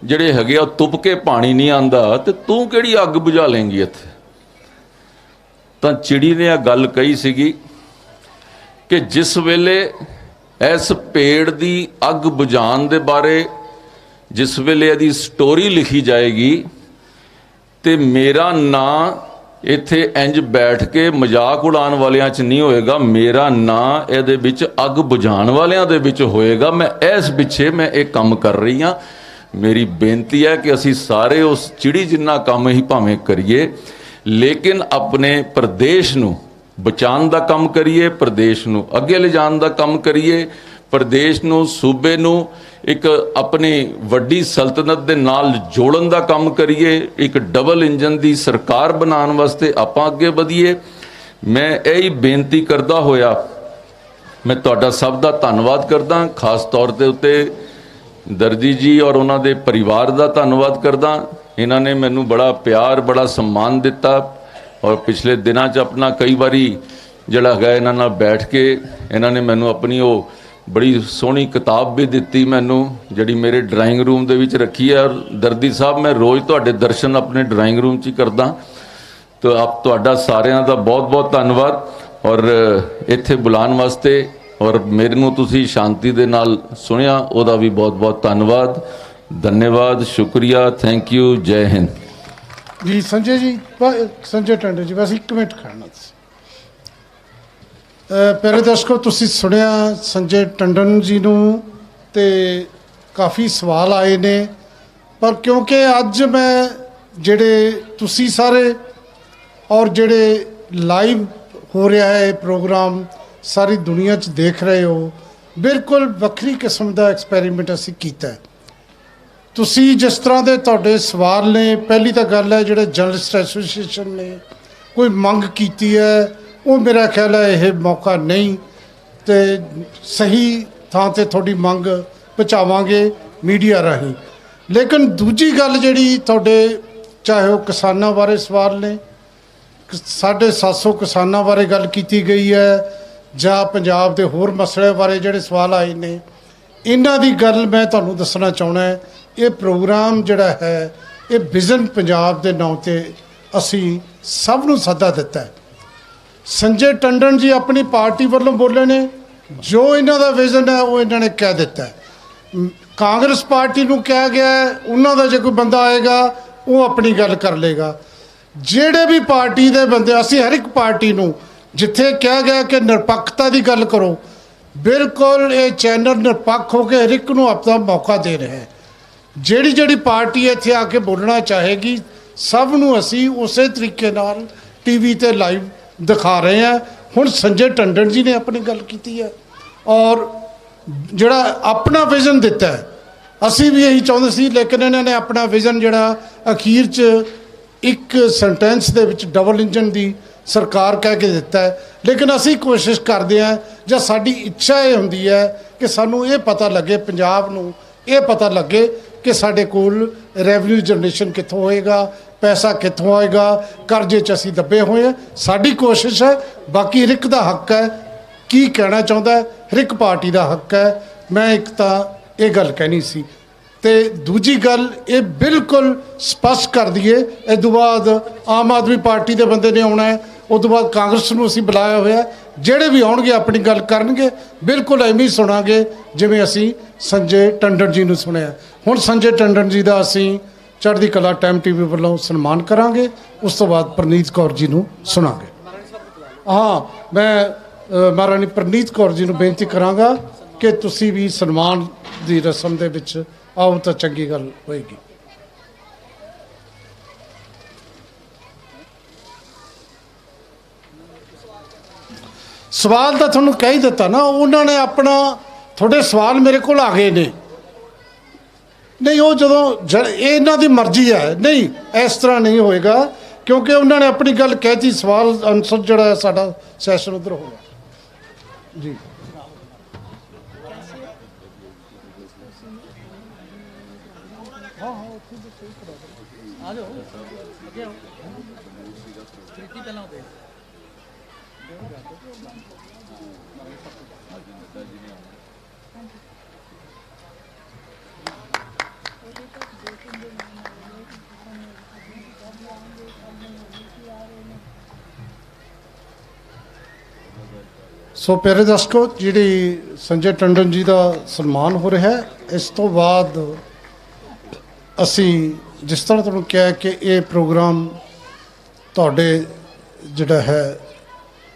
[SPEAKER 2] ਜਿਹੜੇ ਹੈਗੇ ਆ ਤੁਪਕੇ पानी नहीं आंदा, तो तू ਕਿਹੜੀ अग बुझा लेंगी ਇੱਥੇ। ਤਾਂ चिड़ी ने आ गल कही सीगी कि जिस वेले इस पेड़ की अग बुझाण दे बारे जिस वेले यदि स्टोरी लिखी जाएगी तो मेरा नां इत्थे इंज बैठ के मजाक उड़ाण वालियां च नहीं होएगा, मेरा नां इहदे विच अग बुझाण वालियां दे विच होएगा। मैं इस पिछे मैं एक काम कर रही हाँ। मेरी बेनती है कि असी सारे उस चिड़ी जिन्ना काम ही भावें करिए, लेकिन अपने प्रदेश नूं बचाण दा काम करिए, प्रदेश नूं अगे ले जाण दा काम करिए, ਪ੍ਰਦੇਸ਼ ਨੂੰ, ਸੂਬੇ ਨੂੰ ਇੱਕ ਆਪਣੀ ਵੱਡੀ ਸਲਤਨਤ ਦੇ ਨਾਲ ਜੋੜਨ ਦਾ ਕੰਮ ਕਰੀਏ, ਇੱਕ ਡਬਲ ਇੰਜਨ ਦੀ ਸਰਕਾਰ ਬਣਾਉਣ ਵਾਸਤੇ ਆਪਾਂ ਅੱਗੇ ਵਧੀਏ। ਮੈਂ ਇਹ ਹੀ ਬੇਨਤੀ ਕਰਦਾ ਹੋਇਆ ਮੈਂ ਤੁਹਾਡਾ ਸਭ ਦਾ ਧੰਨਵਾਦ ਕਰਦਾ, ਖਾਸ ਤੌਰ ਦੇ ਉੱਤੇ ਦਰਜੀ ਜੀ ਔਰ ਉਹਨਾਂ ਦੇ ਪਰਿਵਾਰ ਦਾ ਧੰਨਵਾਦ ਕਰਦਾ। ਇਹਨਾਂ ਨੇ ਮੈਨੂੰ ਬੜਾ ਪਿਆਰ, ਬੜਾ सम्मान ਦਿੱਤਾ ਔਰ ਪਿਛਲੇ ਦਿਨਾਂ 'ਚ ਆਪਣਾ ਕਈ ਵਾਰੀ ਜਿਹੜਾ ਹੈਗਾ ਇਹਨਾਂ ਨਾਲ ਬੈਠ ਕੇ ਇਹਨਾਂ ਨੇ ਮੈਨੂੰ ਆਪਣੀ ਉਹ ਬੜੀ ਸੋਹਣੀ ਕਿਤਾਬ ਵੀ ਦਿੱਤੀ ਮੈਨੂੰ, ਜਿਹੜੀ ਮੇਰੇ ਡਰਾਇੰਗ ਰੂਮ ਦੇ ਵਿੱਚ ਰੱਖੀ ਹੈ। ਔਰ ਦਰਦੀ ਸਾਹਿਬ, ਮੈਂ ਰੋਜ਼ ਤੁਹਾਡੇ ਦਰਸ਼ਨ ਆਪਣੇ ਡਰਾਇੰਗ ਰੂਮ 'ਚ ਹੀ ਕਰਦਾ। ਤਾਂ ਆਪ ਤੁਹਾਡਾ ਸਾਰਿਆਂ ਦਾ ਬਹੁਤ ਬਹੁਤ ਧੰਨਵਾਦ ਔਰ ਇੱਥੇ ਬੁਲਾਉਣ ਵਾਸਤੇ ਔਰ ਮੇਰੇ ਨੂੰ ਤੁਸੀਂ ਸ਼ਾਂਤੀ ਦੇ ਨਾਲ ਸੁਣਿਆ, ਉਹਦਾ ਵੀ ਬਹੁਤ ਬਹੁਤ ਧੰਨਵਾਦ, ਧੰਨਵਾਦ, ਸ਼ੁਕਰੀਆ, ਥੈਂਕ ਯੂ, ਜੈ ਹਿੰਦ
[SPEAKER 1] ਜੀ। ਸੰਜੇ ਜੀ, ਸੰਜੇ ਟੰਡਨ ਜੀ, ਬਸ 1 ਮਿੰਟ ਖੜਨਾ ਤੁਸੀਂ। ਪਿਆਰੇ ਦਰਸ਼ਕੋ, ਤੁਸੀਂ ਸੁਣਿਆ ਸੰਜੇ ਟੰਡਨ ਜੀ ਨੂੰ ਤੇ ਕਾਫੀ ਸਵਾਲ ਆਏ ਨੇ, ਪਰ ਕਿਉਂਕਿ ਅੱਜ ਮੈਂ ਜਿਹੜੇ ਤੁਸੀਂ ਸਾਰੇ ਔਰ ਜਿਹੜੇ ਲਾਈਵ ਹੋ ਰਿਹਾ ਹੈ ਪ੍ਰੋਗਰਾਮ ਸਾਰੀ ਦੁਨੀਆ 'ਚ ਦੇਖ ਰਹੇ ਹੋ, ਬਿਲਕੁਲ ਵੱਖਰੀ ਕਿਸਮ ਦਾ ਐਕਸਪੈਰੀਮੈਂਟ ਅਸੀਂ ਕੀਤਾ ਹੈ। ਤੁਸੀਂ ਜਿਸ ਤਰ੍ਹਾਂ ਦੇ ਤੁਹਾਡੇ ਸਵਾਲ ਨੇ, ਪਹਿਲੀ ਤਾਂ ਗੱਲ ਹੈ ਜਿਹੜੇ ਜਰਨਲਿਸਟ ਐਸੋਸੀਏਸ਼ਨ ਨੇ ਕੋਈ ਮੰਗ ਕੀਤੀ ਹੈ, ਉਹ ਮੇਰਾ ਖਿਆਲ ਹੈ ਇਹ ਮੌਕਾ ਨਹੀਂ, ਤੇ ਸਹੀ ਥਾਂ ਤੇ ਤੁਹਾਡੀ ਮੰਗ ਪਹੁੰਚਾਵਾਂਗੇ ਮੀਡੀਆ ਰਾਹੀਂ। ਲੇਕਿਨ ਦੂਜੀ ਗੱਲ ਜਿਹੜੀ ਤੁਹਾਡੇ, ਚਾਹੇ ਉਹ ਕਿਸਾਨਾਂ ਬਾਰੇ ਸਵਾਲ ਨੇ, 750 ਕਿਸਾਨਾਂ ਬਾਰੇ ਗੱਲ ਕੀਤੀ ਗਈ ਹੈ, ਜਾਂ ਪੰਜਾਬ ਦੇ ਹੋਰ ਮਸਲੇ ਬਾਰੇ ਜਿਹੜੇ ਸਵਾਲ ਆਏ ਨੇ, ਇਹਨਾਂ ਦੀ ਗੱਲ ਮੈਂ ਤੁਹਾਨੂੰ ਦੱਸਣਾ ਚਾਹੁੰਦਾ। ਇਹ ਪ੍ਰੋਗਰਾਮ ਜਿਹੜਾ ਹੈ ਇਹ ਵਿਜ਼ਨ ਪੰਜਾਬ ਦੇ ਨਾਂ 'ਤੇ ਅਸੀਂ ਸਭ ਨੂੰ ਸੱਦਾ ਦਿੱਤਾ ਹੈ। ਸੰਜੇ ਟੰਡਨ ਜੀ ਆਪਣੀ ਪਾਰਟੀ ਵੱਲੋਂ ਬੋਲੇ ਨੇ, ਜੋ ਇਹਨਾਂ ਦਾ ਵਿਜ਼ਨ ਹੈ ਉਹ ਇਹਨਾਂ ਨੇ ਕਹਿ ਦਿੱਤਾ ਹੈ। ਕਾਂਗਰਸ ਪਾਰਟੀ ਨੂੰ ਕਿਹਾ ਗਿਆ ਹੈ, ਉਹਨਾਂ ਦਾ ਜੇ ਕੋਈ ਬੰਦਾ ਆਏਗਾ ਉਹ ਆਪਣੀ ਗੱਲ ਕਰ ਲੇਗਾ। ਜਿਹੜੇ ਵੀ ਪਾਰਟੀ ਦੇ ਬੰਦੇ, ਅਸੀਂ ਹਰ ਇੱਕ ਪਾਰਟੀ ਨੂੰ ਜਿੱਥੇ ਕਿਹਾ ਗਿਆ ਕਿ ਨਿਰਪੱਖਤਾ ਦੀ ਗੱਲ ਕਰੋ, ਬਿਲਕੁਲ ਇਹ ਚੈਨਲ ਨਿਰਪੱਖ ਹੋ ਕੇ ਹਰ ਇੱਕ ਨੂੰ ਆਪਣਾ ਮੌਕਾ ਦੇ ਰਿਹਾ ਹੈ। ਜਿਹੜੀ ਪਾਰਟੀ ਇੱਥੇ ਆ ਕੇ ਬੋਲਣਾ ਚਾਹੇਗੀ, ਸਭ ਨੂੰ ਅਸੀਂ ਉਸੇ ਤਰੀਕੇ ਨਾਲ ਟੀਵੀ ਤੇ ਲਾਈਵ ਦਿਖਾ ਰਹੇ ਹਾਂ। ਹੁਣ ਸੰਜੇ ਟੰਡਨ ਜੀ ਨੇ ਆਪਣੀ ਗੱਲ ਕੀਤੀ ਹੈ ਔਰ ਜਿਹੜਾ ਆਪਣਾ ਵਿਜ਼ਨ ਦਿੱਤਾ ਹੈ, ਅਸੀਂ ਵੀ ਇਹੀ ਚਾਹੁੰਦੇ ਸੀ, ਲੇਕਿਨ ਇਹਨਾਂ ਨੇ ਆਪਣਾ ਵਿਜ਼ਨ ਜਿਹੜਾ ਅਖੀਰ 'ਚ ਇੱਕ ਸੈਂਟੈਂਸ ਦੇ ਵਿੱਚ ਡਬਲ ਇੰਜਨ ਦੀ ਸਰਕਾਰ ਕਹਿ ਕੇ ਦਿੱਤਾ ਹੈ। ਲੇਕਿਨ ਅਸੀਂ ਕੋਸ਼ਿਸ਼ ਕਰਦੇ ਹਾਂ, ਜਾਂ ਸਾਡੀ ਇੱਛਾ ਇਹ ਹੁੰਦੀ ਹੈ ਕਿ ਸਾਨੂੰ ਇਹ ਪਤਾ ਲੱਗੇ, ਪੰਜਾਬ ਨੂੰ ਇਹ ਪਤਾ ਲੱਗੇ ਕਿ ਸਾਡੇ ਕੋਲ ਰੈਵਨਿਊ ਜਨਰੇਸ਼ਨ ਕਿੱਥੋਂ ਹੋਏਗਾ, ਪੈਸਾ ਕਿੱਥੋਂ ਆਏਗਾ, ਕਰਜ਼ੇ 'ਚ ਅਸੀਂ ਦੱਬੇ ਹੋਏ ਹਾਂ। ਸਾਡੀ ਕੋਸ਼ਿਸ਼ ਹੈ, ਬਾਕੀ ਹਰ ਇੱਕ ਦਾ ਹੱਕ ਹੈ ਕੀ ਕਹਿਣਾ ਚਾਹੁੰਦਾ ਹੈ, ਹਰ ਇੱਕ ਪਾਰਟੀ ਦਾ ਹੱਕ ਹੈ। ਮੈਂ ਇੱਕ ਤਾਂ ਇਹ ਗੱਲ ਕਹਿਣੀ ਸੀ, ਤੇ ਦੂਜੀ ਗੱਲ ਇਹ ਬਿਲਕੁਲ ਸਪਸ਼ਟ ਕਰ ਦਈਏ, ਇਸ ਤੋਂ ਬਾਅਦ ਆਮ ਆਦਮੀ ਪਾਰਟੀ ਦੇ ਬੰਦੇ ਨੇ ਆਉਣਾ ਹੈ, ਉਸ ਤੋਂ ਬਾਅਦ ਕਾਂਗਰਸ ਨੂੰ ਅਸੀਂ ਬੁਲਾਇਆ ਹੋਇਆ, ਜਿਹੜੇ ਵੀ ਆਉਣਗੇ ਆਪਣੀ ਗੱਲ ਕਰਨਗੇ, ਬਿਲਕੁਲ ਐਵੇਂ ਹੀ ਸੁਣਾਂਗੇ ਜਿਵੇਂ ਅਸੀਂ ਸੰਜੇ ਟੰਡਨ ਜੀ ਨੂੰ ਸੁਣਿਆ। ਹੁਣ ਸੰਜੇ ਟੰਡਨ ਜੀ ਦਾ ਅਸੀਂ ਚੜ੍ਹਦੀ ਕਲਾ ਟਾਈਮ ਟੀਵੀ ਵੱਲੋਂ ਸਨਮਾਨ ਕਰਾਂਗੇ, ਉਸ ਤੋਂ ਬਾਅਦ ਪ੍ਰਨੀਤ ਕੌਰ ਜੀ ਨੂੰ ਸੁਣਾਂਗੇ। ਹਾਂ, ਮੈਂ ਮਹਾਰਾਣੀ ਪ੍ਰਨੀਤ ਕੌਰ ਜੀ ਨੂੰ ਬੇਨਤੀ ਕਰਾਂਗਾ ਕਿ ਤੁਸੀਂ ਵੀ ਸਨਮਾਨ ਦੀ ਰਸਮ ਦੇ ਵਿੱਚ ਆਓ ਤਾਂ ਚੰਗੀ ਗੱਲ ਹੋਏਗੀ। ਸਵਾਲ ਤਾਂ ਤੁਹਾਨੂੰ ਕਹਿ ਹੀ ਦਿੱਤਾ ਨਾ, ਉਹਨਾਂ ਨੇ ਆਪਣਾ, ਤੁਹਾਡੇ ਸਵਾਲ ਮੇਰੇ ਕੋਲ ਆ ਗਏ ਨੇ। ਨਹੀਂ, ਉਹ ਜਦੋਂ ਇਹਨਾਂ ਦੀ ਮਰਜ਼ੀ ਹੈ, ਨਹੀਂ ਇਸ ਤਰ੍ਹਾਂ ਨਹੀਂ ਹੋਏਗਾ, ਕਿਉਂਕਿ ਉਹਨਾਂ ਨੇ ਆਪਣੀ ਗੱਲ ਕਹਿਤੀ। ਸਵਾਲ ਆਨਸਰ ਜਿਹੜਾ ਸਾਡਾ ਸੈਸ਼ਨ ਉਧਰ ਹੋਇਆ ਜੀ। ਸੋ ਪਿਆਰੇ ਦਰਸ਼ਕੋ, ਜਿਹੜੀ ਸੰਜੇ ਟੰਡਨ ਜੀ ਦਾ ਸਨਮਾਨ ਹੋ ਰਿਹਾ ਹੈ, ਇਸ ਤੋਂ ਬਾਅਦ ਅਸੀਂ ਜਿਸ ਤਰ੍ਹਾਂ ਤੁਹਾਨੂੰ ਕਿਹਾ ਕਿ ਇਹ ਪ੍ਰੋਗਰਾਮ ਤੁਹਾਡੇ ਜਿਹੜਾ ਹੈ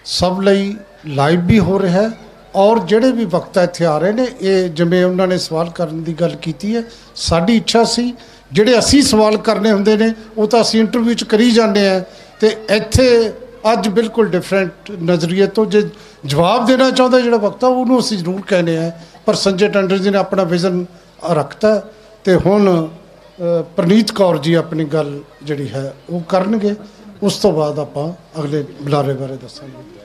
[SPEAKER 1] ਸਭ ਲਈ ਲਾਈਵ ਵੀ ਹੋ ਰਿਹਾ ਹੈ, ਔਰ ਜਿਹੜੇ ਵੀ ਵਕਤਾ ਇੱਥੇ ਆ ਰਹੇ ਨੇ, ਇਹ ਜਿਵੇਂ ਉਹਨਾਂ ਨੇ ਸਵਾਲ ਕਰਨ ਦੀ ਗੱਲ ਕੀਤੀ ਹੈ, ਸਾਡੀ ਇੱਛਾ ਸੀ ਜਿਹੜੇ ਅਸੀਂ ਸਵਾਲ ਕਰਨੇ ਹੁੰਦੇ ਨੇ ਉਹ ਤਾਂ ਅਸੀਂ ਇੰਟਰਵਿਊ 'ਚ ਕਰੀ ਜਾਂਦੇ ਹਾਂ, ਤੇ ਇੱਥੇ ਅੱਜ ਬਿਲਕੁਲ ਡਿਫਰੈਂਟ ਨਜ਼ਰੀਏ ਤੋਂ ਜੇ ਜਵਾਬ ਦੇਣਾ ਚਾਹੁੰਦਾ ਜਿਹੜਾ ਵਕਤਾ, ਉਹਨੂੰ ਅਸੀਂ ਜ਼ਰੂਰ ਕਹਿੰਦੇ ਹਾਂ ਪਰ ਸੰਜੇ ਟੰਡਨ ਜੀ ਨੇ ਆਪਣਾ ਵਿਜ਼ਨ ਰੱਖਤਾ ਤੇ ਹੁਣ ਪ੍ਰਨੀਤ ਕੌਰ ਜੀ ਆਪਣੀ ਗੱਲ ਜਿਹੜੀ ਹੈ ਉਹ ਕਰਨਗੇ। ਉਸ ਤੋਂ ਬਾਅਦ ਆਪਾਂ ਅਗਲੇ ਬੁਲਾਰੇ ਬਾਰੇ ਦੱਸਾਂਗੇ।